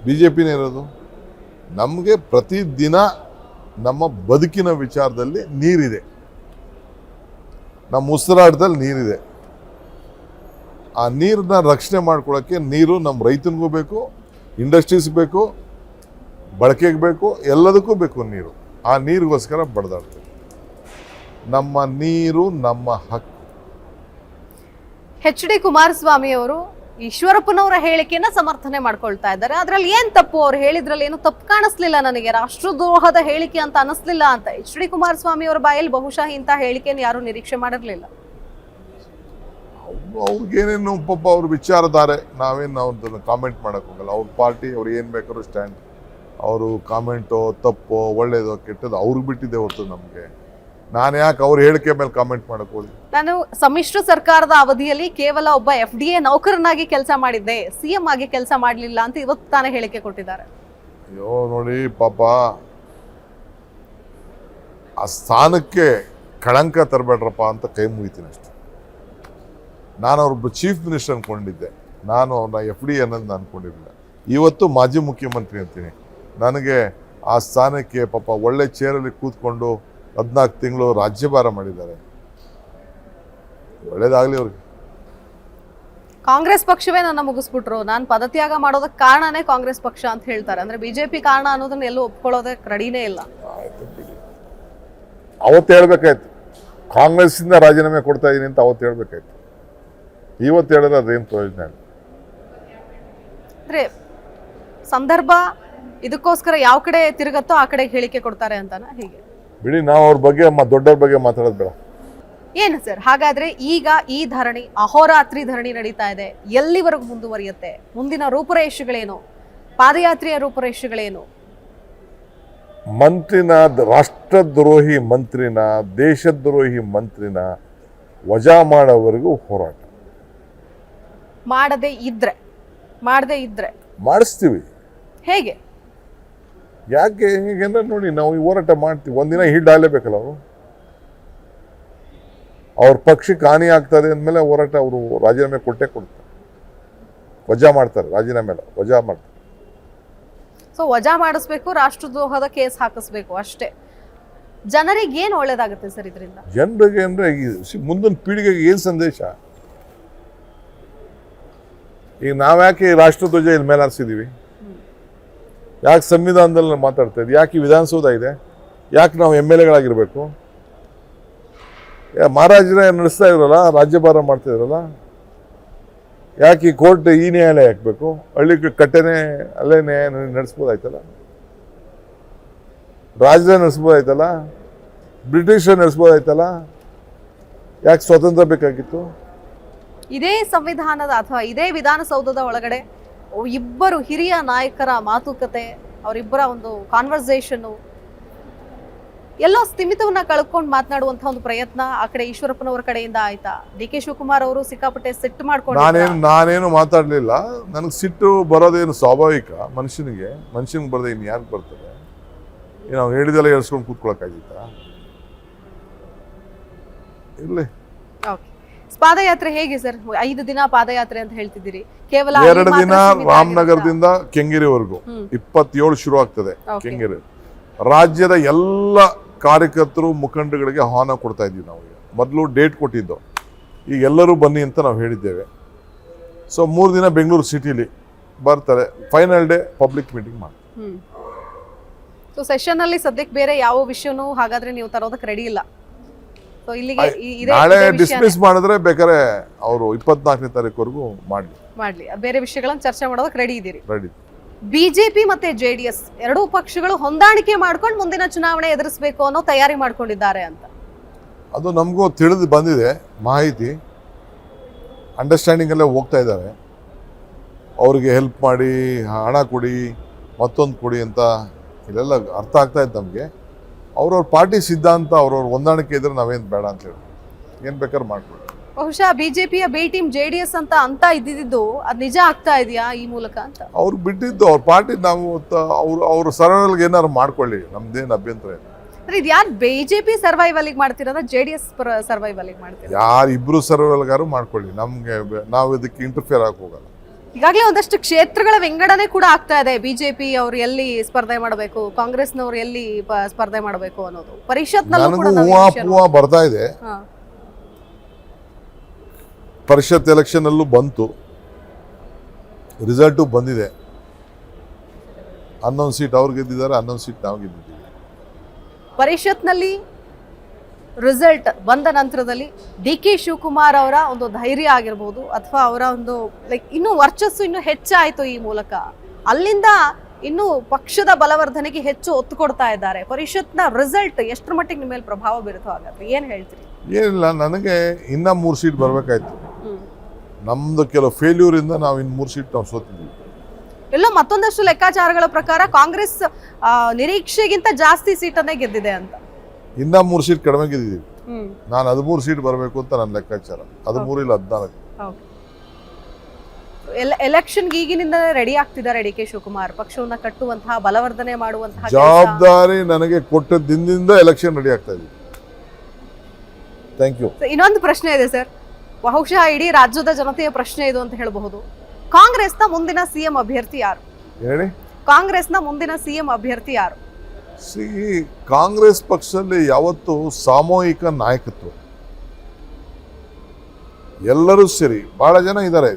BJPನೇ ಇರೋದು. ನಮಗೆ ಪ್ರತಿದಿನ ನಮ್ಮ ಬದುಕಿನ ವಿಚಾರದಲ್ಲಿ ನೀರಿದೆ, ನಮ್ಮ ಉಸಿರಾಟದಲ್ಲಿ ನೀರಿದೆ. ಆ ನೀರನ್ನ ರಕ್ಷಣೆ ಮಾಡ್ಕೊಳ್ಳೋಕ್ಕೆ ನೀರು ನಮ್ಮ ರೈತನಿಗೂ ಬೇಕು, ಇಂಡಸ್ಟ್ರೀಸ್ ಬೇಕು, ಬಳಕೆಗೆ ಬೇಕು, ಎಲ್ಲದಕ್ಕೂ ಬೇಕು ನೀರು. ಆ ನೀರಿಗೋಸ್ಕರ ಬಡ್ದಾಡ್ತೀವಿ. ನಮ್ಮ ನೀರು ನಮ್ಮ ಹಕ್ಕು. HD ಕುಮಾರಸ್ವಾಮಿ ಅವರು ಈಶ್ವರಪ್ಪನವರ ಹೇಳಿಕೆಯನ್ನ ಸಮರ್ಥನೆ ಮಾಡ್ಕೊಳ್ತಾ ಇದ್ದಾರೆ. ಅದ್ರಲ್ಲಿ ಏನ್ ತಪ್ಪು? ಅವ್ರು ಹೇಳಿದ್ರಲ್ಲಿ ಏನು ತಪ್ಪು ಕಾಣಿಸ್ಲಿಲ್ಲ ನನಗೆ, ರಾಷ್ಟ್ರದ್ರೋಹದ ಹೇಳಿಕೆ ಅಂತ ಅನಿಸ್ಲಿಲ್ಲ ಅಂತ. HD ಕುಮಾರಸ್ವಾಮಿ ಅವರ ಬಾಯಲ್ಲಿ ಬಹುಶಃ ಇಂಥ ಹೇಳಿಕೆಯನ್ನು ಯಾರು ನಿರೀಕ್ಷೆ ಮಾಡಿರ್ಲಿಲ್ಲ. ಅವ್ರಿಗೇನೇನು ಪಾಪ ಅವ್ರ ವಿಚಾರಧಾರೆ, ನಾವೇನು ಅವ್ರನ್ನ ಕಾಮೆಂಟ್ ಮಾಡಕ್ ಹೋಗಲ್ಲ. ಅವ್ರ ಪಾರ್ಟಿ ಅವ್ರು ಏನ್ ಬೇಕಾದ್ರೂ ಸ್ಟ್ಯಾಂಡ್, ಅವರು ಕಾಮೆಂಟೋ ತಪ್ಪೋ ಒಳ್ಳೇದೋ ಕೆಟ್ಟದೋ ಅವ್ರಿಗೆ ಬಿಟ್ಟಿದ್ದೆ ಹೊರತು ನಮಗೆ. ನಾನು ಯಾಕೆ ಅವ್ರ ಹೇಳಿಕೆ ಮೇಲೆ ಕಾಮೆಂಟ್ ಮಾಡಕ್ ಹೋಗಿ? ನಾನು ಸಮ್ಮಿಶ್ರ ಸರ್ಕಾರದ ಅವಧಿಯಲ್ಲಿ ಕೇವಲ ಒಬ್ಬ FDA ನೌಕರನಾಗಿ ಕೆಲಸ ಮಾಡಿದ್ದೆ, CM ಆಗಿ ಕೆಲಸ ಮಾಡಲಿಲ್ಲ ಅಂತ ಇವತ್ತು ತಾನೇ ಹೇಳಿಕೆ ಕೊಟ್ಟಿದ್ದಾರೆ. ಅಯ್ಯೋ ನೋಡಿ ಪಾಪ, ಆ ಸ್ಥಾನಕ್ಕೆ ಕಳಂಕ ತರಬೇಡ್ರಪ್ಪ ಅಂತ ಕೈ ಮುಗಿತೀನಿ ಅಷ್ಟೆ. ನಾನು ಅವ್ರೊಬ್ಬ ಚೀಫ್ ಮಿನಿಸ್ಟರ್ ಅನ್ಕೊಂಡಿದ್ದೆ, ನಾನು ಅವ್ರನ್ನ FD ಅನ್ನೋದು ಅನ್ಕೊಂಡಿರಲಿಲ್ಲ. ಇವತ್ತು ಮಾಜಿ ಮುಖ್ಯಮಂತ್ರಿ ಅಂತೀನಿ. ನನಗೆ ಆ ಸ್ಥಾನಕ್ಕೆ ಪಾಪ ಒಳ್ಳೆ ಚೇರಲ್ಲಿ ಕೂತ್ಕೊಂಡು 14 ತಿಂಗಳು ರಾಜ್ಯಭಾರ ಮಾಡಿದ್ದಾರೆ. ಒಳ್ಳೇದಾಗ್ಲಿ ಅವ್ರಿಗೆ. ಕಾಂಗ್ರೆಸ್ ಪಕ್ಷವೇ ನನ್ನ ಮುಗಿಸ್ಬಿಟ್ರು, ನಾನು ಪದತ್ಯಾಗ ಮಾಡೋದಕ್ಕೆ ಕಾರಣನೇ ಕಾಂಗ್ರೆಸ್ ಪಕ್ಷ ಅಂತ ಹೇಳ್ತಾರೆ. ಅಂದ್ರೆ BJP ಕಾರಣ ಅನ್ನೋದನ್ನ ಎಲ್ಲೂ ಒಪ್ಕೊಳ್ಳೋದಕ್ಕೆ ರೆಡಿನೇ ಇಲ್ಲ. ಅವತ್ತು ಹೇಳ್ಬೇಕಾಯ್ತು, ಕಾಂಗ್ರೆಸ್ ಇಂದ ರಾಜೀನಾಮೆ ಕೊಡ್ತಾ ಇದೀನಿ ಅಂತ ಅವತ್ತು ಹೇಳ್ಬೇಕಾಯ್ತು. ಇವತ್ತು ಹೇಳಿದ್ರೆ ಅದೇನು ಪ್ರಯೋಜನ ಇಲ್ಲ. ಅಂದ್ರೆ ಸಂದರ್ಭ ಇದಕ್ಕೋಸ್ಕರ ಯಾವ ಕಡೆ ತಿರುಗತ್ತೋ ಆ ಕಡೆ ಹೇಳಿಕೆ ಕೊಡ್ತಾರೆ ಅಂತಾನ? ಹೀಗೆ ಬಿಡಿ, ನಾವು ಅವ್ರ ಬಗ್ಗೆ ದೊಡ್ಡವ್ರ ಬಗ್ಗೆ ಮಾತಾಡೋದು ಬೇಡ. ಏನು ಸರ್ ಹಾಗಾದ್ರೆ ಈಗ ಈ ಧರಣಿ ಅಹೋರಾತ್ರಿ ಧರಣಿ ನಡೀತಾ ಇದೆ, ಎಲ್ಲಿವರೆಗೂ ಮುಂದುವರಿಯುತ್ತೆ? ಮುಂದಿನ ರೂಪುರೇಷೆಗಳೇನು? ಪಾದಯಾತ್ರೆಯ ರೂಪುರೇಷೆಗಳೇನು? ಮಂತ್ರಿನ, ರಾಷ್ಟ್ರದ್ರೋಹಿ ಮಂತ್ರಿನ, ದೇಶದ್ರೋಹಿ ಮಂತ್ರಿನ ವಜಾ ಮಾಡೋವರೆಗೂ ಹೋರಾಟ. ಮಾಡದೇ ಇದ್ರೆ ಮಾಡಿಸ್ತೀವಿ. ಹೇಗೆ? ಯಾಕೆ ಹೀಗೆಂದ್ರೆ ನೋಡಿ, ನಾವು ಈ ಹೋರಾಟ ಮಾಡ್ತೀವಿ, ಒಂದಿನ ಹಿಡ್ಡಾಗಲೇಬೇಕಲ್ಲ ಅವರು. ಅವ್ರ ಪಕ್ಷಕ್ಕೆ ಹಾನಿ ಆಗ್ತದೆ ಅಂದಮೇಲೆ ಹೋರಾಟ ಅವರು ರಾಜೀನಾಮೆ ಕೊಟ್ಟೆ ಕೊಡ್ತಾರೆ, ವಜಾ ಮಾಡ್ತಾರೆ, ರಾಜೀನಾಮೆ ಅಲ್ಲ ವಜಾ ಮಾಡ್ತಾರೆ. ಸೊ ವಜಾ ಮಾಡಿಸ್ಬೇಕು, ರಾಷ್ಟ್ರದ್ರೋಹದ ಕೇಸ್ ಹಾಕಿಸ್ಬೇಕು ಅಷ್ಟೇ. ಜನರಿಗೆ ಏನು ಒಳ್ಳೇದಾಗುತ್ತೆ ಸರ್ ಇದರಿಂದ? ಜನರಿಗೆ ಅಂದ್ರೆ ಮುಂದಿನ ಪೀಳಿಗೆಗೆ ಏನ್ ಸಂದೇಶ? ಈಗ ನಾವ್ಯಾಕೆ ರಾಷ್ಟ್ರಧ್ವಜ ಇಲ್ಲಿ ಮೇಲೆ ಹಾರಿಸಿದೀವಿ? ಯಾಕೆ ಸಂವಿಧಾನದಲ್ಲಿ ಮಾತಾಡ್ತಾ ಇದ್ದೀವಿ? ಯಾಕೆ ವಿಧಾನಸೌಧ ಇದೆ? ಯಾಕೆ ನಾವು MLAಗಳಾಗಿರ್ಬೇಕು? ಮಹಾರಾಜರೇ ನಡೆಸ್ತಾ ಇದ್ರಲ್ಲ, ರಾಜ್ಯಭಾರ ಮಾಡ್ತಾ ಇದ್ರಲ್ಲ, ಯಾಕೆ ಈ ಕೋರ್ಟ್ ಈ ನ್ಯಾಯಾಲಯ ಹಾಕ್ಬೇಕು? ಹಳ್ಳಿ ಕಟ್ಟೆನೆ ಅಲ್ಲೇ ನ್ಯಾಯ ನಡೆಸ್ಬೋದಾಯ್ತಲ್ಲ, ರಾಜರೇ ನಡೆಸ್ಬೋದಾಯ್ತಲ್ಲ, ಬ್ರಿಟಿಷರೇ ನಡೆಸ್ಬೋದಾಯ್ತಲ್ಲ, ಯಾಕೆ ಸ್ವಾತಂತ್ರ್ಯ ಬೇಕಾಗಿತ್ತು? ಇದೇ ಸಂವಿಧಾನದ ಅಥವಾ ಇದೇ ವಿಧಾನಸೌಧದ ಒಳಗಡೆ ಇಬ್ಬರು ಹಿರಿಯ ನಾಯಕರ ಮಾತುಕತೆ, ಅವರಿಬ್ಬರ ಒಂದು ಕಾನ್ವರ್ಸೇಷನ್, ಎಲ್ಲೋ ಸ್ಥಿಮಿತವನ್ನ ಕಳ್ಕೊಂಡು ಮಾತನಾಡುವಂತಹ ಒಂದು ಪ್ರಯತ್ನ ಆ ಕಡೆ ಈಶ್ವರಪ್ಪನವರ ಕಡೆಯಿಂದ ಆಯ್ತಾ? DK ಶಿವಕುಮಾರ್ ಅವರು ಸಿಕ್ಕಾಪಟ್ಟೆ ಸಿಟ್ಟು ಮಾಡ್ಕೊಂಡು ನಾನೇನು ಮಾತಾಡ್ಲಿಲ್ಲ. ನನಗೆ ಸಿಟ್ಟು ಬರೋದೇನು ಸ್ವಾಭಾವಿಕ, ಮನುಷ್ಯನಿಗೆ ಬರದೆ ಇನ್ನು ಯಾರಿಗೆ ಬರ್ತದೆ? ನಾವು ಹೇಳಿದೆಲ್ಲ ಹೇಳ್ಸ್ಕೊಂಡು ಕೂತ್ಕೊಳಕ್ಕಾಗಿತ್ತಾ? ಇರ್ಲಿ. ಪಾದಯಾತ್ರೆ ಹೇಗೆ ಸರ್? 5 ದಿನ ಪಾದಯಾತ್ರೆ ಅಂತ ಹೇಳ್ತಿದ್ದೀರಿ, ಕೇವಲ 2 ದಿನ ರಾಮನಗರದಿಂದ ಕೆಂಗೇರಿವರೆಗೂ 27 ಶುರು ಆಗ್ತದೆ. ಕೆಂಗೇರಿ ರಾಜ್ಯದ ಎಲ್ಲ ಕಾರ್ಯಕರ್ತರು, ಮುಖಂಡಗಳಿಗೆ ಆಹ್ವಾನ ಕೊಡ್ತಾ ಇದ್ದೀವಿ. ನಾವು ಮೊದಲು ಡೇಟ್ ಕೊಟ್ಟಿದ್ದು, ಈಗ ಎಲ್ಲರೂ ಬನ್ನಿ ಅಂತ ನಾವು ಹೇಳಿದ್ದೇವೆ. ಸೊ 3 ದಿನ ಬೆಂಗಳೂರು ಸಿಟಿಲಿ ಬರ್ತಾರೆ, ಫೈನಲ್ ಡೇ ಪಬ್ಲಿಕ್ ಮೀಟಿಂಗ್ ಮಾಡ್ತಾರೆ. ಸೊ ಸೆಷನ್ ಅಲ್ಲಿ ಸದ್ಯಕ್ಕೆ ಬೇರೆ ಯಾವ ವಿಷಯನೂ ಹಾಗಾದ್ರೆ ನೀವು ತರೋದಕ್ಕೆ ರೆಡಿ ಇಲ್ಲ? ಸೊ ಇಲ್ಲಿಗೆ ನಾಳೆ ಡಿಸ್ಮಿಸ್ ಮಾಡಿದ್ರೆ ಬೇಕಾದ್ರೆ ಅವರು 24ನೇ ತಾರೀಕುವರೆಗೂ ಮಾಡ್ಲಿ, ಬೇರೆ ವಿಷಯಗಳನ್ನ ಚರ್ಚೆ ಮಾಡೋದಕ್ಕೆ ರೆಡಿ ಇದ್ದೀರಿ? ರೆಡಿ. ಬಿಜೆಪಿ ಮತ್ತೆ JDS ಎರಡೂ ಪಕ್ಷಗಳು ಹೊಂದಾಣಿಕೆ ಮಾಡ್ಕೊಂಡು ಮುಂದಿನ ಚುನಾವಣೆ ಎದುರಿಸಬೇಕು ಅನ್ನೋ ತಯಾರಿ ಮಾಡ್ಕೊಂಡಿದ್ದಾರೆ ಅಂತ ಅದು ನಮಗೂ ತಿಳಿದು ಬಂದಿದೆ ಮಾಹಿತಿ. ಅಂಡರ್ಸ್ಟ್ಯಾಂಡಿಂಗ್ ಅಲ್ಲೇ ಹೋಗ್ತಾ ಇದ್ದಾರೆ. ಅವ್ರಿಗೆ ಹೆಲ್ಪ್ ಮಾಡಿ, ಹಣ ಕೊಡಿ, ಮತ್ತೊಂದು ಕೊಡಿ ಅಂತ ಇಲ್ಲೆಲ್ಲ ಅರ್ಥ ಆಗ್ತಾ ಇತ್ತು ನಮಗೆ. ಅವ್ರವ್ರ ಪಾರ್ಟಿ ಸಿದ್ಧಾಂತ, ಅವ್ರವ್ರ ಹೊಂದಾಣಿಕೆ ಇದ್ರೆ ನಾವೇನು ಬೇಡ ಅಂತ ಹೇಳಿ ಏನು ಬೇಕಾದ್ರೆ ಮಾಡ್ಕೊಳ್ಳಿ. ಬಹುಶಃ ಬಿಜೆಪಿಯ ಬಿ ಟೀಮ್ JDS ಅಂತ ಇದ್ದಿದ್ದು ಅದು ನಿಜ ಆಗ್ತಾ ಇದೆಯಾ ಈ ಮೂಲಕ ಅಂತ? ಅವ್ರಿಗೆ ಬಿಟ್ಟಿದ್ದು ಅವ್ರ ಪಾರ್ಟಿ, ನಾವು ಅವ್ರ ಸರ್ವೈವಲ್ಗೆ ಏನಾದ್ರು ಮಾಡ್ಕೊಳ್ಳಿ, ನಮ್ದೇನು ಅಭ್ಯಂತರ ಇಲ್ಲ. ಇದು ಯಾರು ಬಿಜೆಪಿ ಸರ್ವೈವಲ್ ಮಾಡ್ತಿರೋದ, JDS ಸರ್ವೈವಲ್ ಮಾಡ್ತೀರಾ? ಯಾರು ಇಬ್ರು ಸರ್ವೈವಲ್ಗಾರು ಮಾಡ್ಕೊಳ್ಳಿ, ನಮ್ಗೆ ನಾವು ಇದಕ್ಕೆ ಇಂಟರ್ಫಿಯರ್ ಆಗಕ್ಕೆ ಹೋಗಲ್ಲ. ಈಗಾಗಲೇ ಒಂದಷ್ಟು ಕ್ಷೇತ್ರಗಳ ವಿಂಗಡಣೆ ಕೂಡ ಆಗ್ತಾ ಇದೆ. ಬಿಜೆಪಿ ಅವರು ಎಲ್ಲಿ ಸ್ಪರ್ಧೆ ಮಾಡಬೇಕು, ಕಾಂಗ್ರೆಸ್ನವರು ಎಲ್ಲಿ ಸ್ಪರ್ಧೆ ಮಾಡಬೇಕು ಅನ್ನೋದು ಪರಿಷತ್ನಲ್ಲೂ ಬರ್ತಾ ಇದೆ. ಪರಿಷತ್ ಎಲೆಕ್ಷನ್ ಅಲ್ಲೂ ಬಂತು, ರಿಸಲ್ಟು ಬಂದಿದೆ. 11 ಸೀಟ್ ಅವ್ರು ಗೆದ್ದಿದ್ದಾರೆ, 11 ಸೀಟ್ ನಾವು ಗೆದ್ದಿದ್ದೀವಿ. ಪರಿಷತ್ನಲ್ಲಿ ರಿಸಲ್ಟ್ ಬಂದ ನಂತರದಲ್ಲಿ DK ಶಿವಕುಮಾರ್ ಅವರ ಒಂದು ಧೈರ್ಯ ಆಗಿರ್ಬೋದು, ಅಥವಾ ಅವರ ಒಂದು ಇನ್ನೂ ವರ್ಚಸ್ಸು ಇನ್ನೂ ಹೆಚ್ಚಾಯಿತು ಈ ಮೂಲಕ. ಅಲ್ಲಿಂದ ಇನ್ನೂ ಪಕ್ಷದ ಬಲವರ್ಧನೆಗೆ ಹೆಚ್ಚು ಒತ್ತು ಕೊಡ್ತಾ ಇದ್ದಾರೆ. ಪರಿಷತ್ನ ರಿಸಲ್ಟ್ ಎಷ್ಟರ ಮಟ್ಟಿಗೆ ನಿಮ್ಮ ಮೇಲೆ ಪ್ರಭಾವ ಬೀರುತ್ತೋ ಹಾಗಾದ್ರೆ ಏನು ಹೇಳ್ತೀರಿ? ಏನಿಲ್ಲ, ನನಗೆ ಇನ್ನ 3 ಸೀಟ್ ಬರಬೇಕಾಯ್ತು. ನಮ್ದು ಕೆಲವು ಫೇಲ್ಯೂರ್ ಇಂದ ನಾವು ಇನ್ನು 3 ಸೀಟ್ ನಾವು ಸೋತಿದ್ವಿ. ಎಲ್ಲೋ ಮತ್ತೊಂದಷ್ಟು ಲೆಕ್ಕಾಚಾರಗಳ ಪ್ರಕಾರ ಕಾಂಗ್ರೆಸ್ ನಿರೀಕ್ಷೆಗಿಂತ ಜಾಸ್ತಿ ಸೀಟನ್ನೇ ಗೆದ್ದಿದೆ ಅಂತ. ಇನ್ನ 3 ಸೀಟ್ ಕಡಿಮೆ ಗೆದ್ದಿದ್ದೀವಿ. ನಾನು 13 ಸೀಟ್ ಬರಬೇಕು ಅಂತ ನನ್ನ ಲೆಕ್ಕಾಚಾರ. 13 ಇಲ್ಲ 14. ಎಲೆಕ್ಷನ್ಗೆ ಈಗಿನಿಂದ ರೆಡಿ ಆಗ್ತಿದ್ದಾರೆ DK ಶಿವಕುಮಾರ್. ಪಕ್ಷವನ್ನ ಕಟ್ಟುವಂತಹ, ಬಲವರ್ಧನೆ ಮಾಡುವಂತಹ ಜವಾಬ್ದಾರಿ ನನಗೆ ಕೊಟ್ಟ ದಿನದಿಂದ ಎಲೆಕ್ಷನ್ ರೆಡಿ ಆಗ್ತಾ ಇದೆ. Thank you. ಇನ್ನೊಂದು ಪ್ರಶ್ನೆ ಇದೆ ಸರ್, ಬಹುಶಃ ಇಡೀ ರಾಜ್ಯದ ಜನತೆಯ ಪ್ರಶ್ನೆ ಇದು ಅಂತ ಹೇಳಬಹುದು. ಕಾಂಗ್ರೆಸ್ನ ಮುಂದಿನ CM ಅಭ್ಯರ್ಥಿ ಯಾರು? ಹೇಳಿ. ಕಾಂಗ್ರೆಸ್ನ ಮುಂದಿನ CM ಅಭ್ಯರ್ಥಿ ಯಾರು? ಕಾಂಗ್ರೆಸ್ ಪಕ್ಷದಲ್ಲಿ ಯಾವತ್ತು ಸಾಮೂಹಿಕ ನಾಯಕತ್ವ, ಎಲ್ಲರೂ ಸೇರಿ, ಬಹಳ ಜನ ಇದ್ದಾರೆ,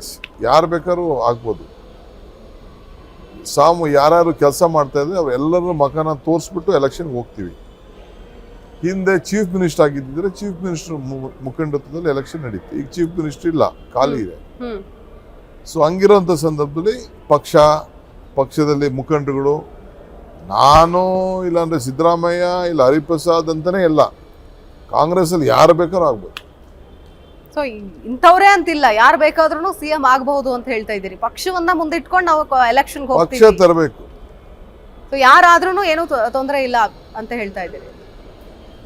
ಯಾರು ಬೇಕಾದ್ರೂ ಆಗ್ಬೋದು. ಯಾರು ಕೆಲಸ ಮಾಡ್ತಾ ಇದ್ರೆ ಅವರೆಲ್ಲರೂ ಮಕನ ತೋರಿಸ್ಬಿಟ್ಟು ಎಲೆಕ್ಷನ್ಗೆ ಹೋಗ್ತೀವಿ. ಹಿಂದೆ ಚೀಫ್ ಮಿನಿಸ್ಟರ್ ಆಗಿದ್ದಿದ್ರೆ ಚೀಫ್ ಮಿನಿಸ್ಟರ್ ಮುಖಂಡತ್ವದಲ್ಲಿ ಎಲೆಕ್ಷನ್ ನಡೀತು. ಈಗ ಚೀಫ್ ಮಿನಿಸ್ಟರ್ ಇಲ್ಲ, ಖಾಲಿ ಇದೆ. ಸೊ ಹಂಗಿರೋಂಥ ಸಂದರ್ಭದಲ್ಲಿ ಪಕ್ಷದಲ್ಲಿ ಮುಖಂಡರುಗಳು, ನಾನು ಇಲ್ಲಾಂದ್ರೆ ಸಿದ್ದರಾಮಯ್ಯ ಇಲ್ಲ ಹರಿಪ್ರಸಾದ್ ಅಂತಾನೆ ಎಲ್ಲ, ಕಾಂಗ್ರೆಸ್ಸಲ್ಲಿ ಯಾರು ಬೇಕಾದ್ರೂ ಆಗ್ಬೋದು. ಸೊ ಇಂಥವ್ರೇ ಅಂತಿಲ್ಲ, ಯಾರು ಬೇಕಾದ್ರೂ ಸಿಎಂ ಆಗಬಹುದು ಅಂತ ಹೇಳ್ತಾ ಇದ್ದೀರಿ. ಪಕ್ಷವನ್ನ ಮುಂದಿಟ್ಕೊಂಡು ನಾವು ಎಲೆಕ್ಷನ್ ಪಕ್ಷ ಹೋಗ್ತೀವಿ, ತರಬೇಕು. ಸೊ ಯಾರಾದ್ರೂ ಏನೂ ತೊಂದರೆ ಇಲ್ಲ ಅಂತ ಹೇಳ್ತಾ ಇದ್ದೀರಿ.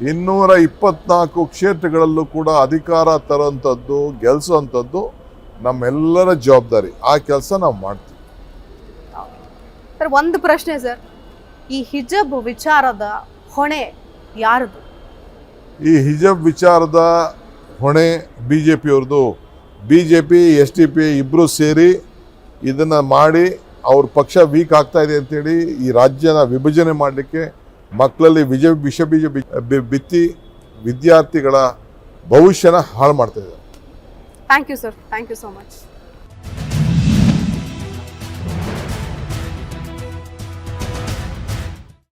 224 ಕ್ಷೇತ್ರಗಳಲ್ಲೂ ಕೂಡ ಅಧಿಕಾರ ತರುವಂಥದ್ದು, ಗೆಲ್ಸುವಂಥದ್ದು ನಮ್ಮೆಲ್ಲರ ಜವಾಬ್ದಾರಿ. ಆ ಕೆಲಸ ನಾವು ಮಾಡ್ತೀವಿ. ಸರ್, ಒಂದು ಪ್ರಶ್ನೆ ಸರ್, ಈ ಹಿಜಬ್ ವಿಚಾರದ ಹೊಣೆ ಯಾರದು? ಈ ಹಿಜಬ್ ವಿಚಾರದ ಹೊಣೆ BJP-ಅವ್ರದ್ದು. BJP SDP ಇಬ್ಬರು ಸೇರಿ ಇದನ್ನು ಮಾಡಿ ಅವ್ರ ಪಕ್ಷ ವೀಕ್ ಆಗ್ತಾ ಇದೆ ಅಂತೇಳಿ ಈ ರಾಜ್ಯನ ವಿಭಜನೆ ಮಾಡಲಿಕ್ಕೆ ಮಕ್ಕಳಲ್ಲಿ ವಿಷ ಬೀಜ ಬಿತ್ತಿ ವಿದ್ಯಾರ್ಥಿಗಳ ಭವಿಷ್ಯನ ಹಾಳು ಮಾಡ್ತಾ ಇದ್ದಾರೆ. Thank you sir, thank you so much.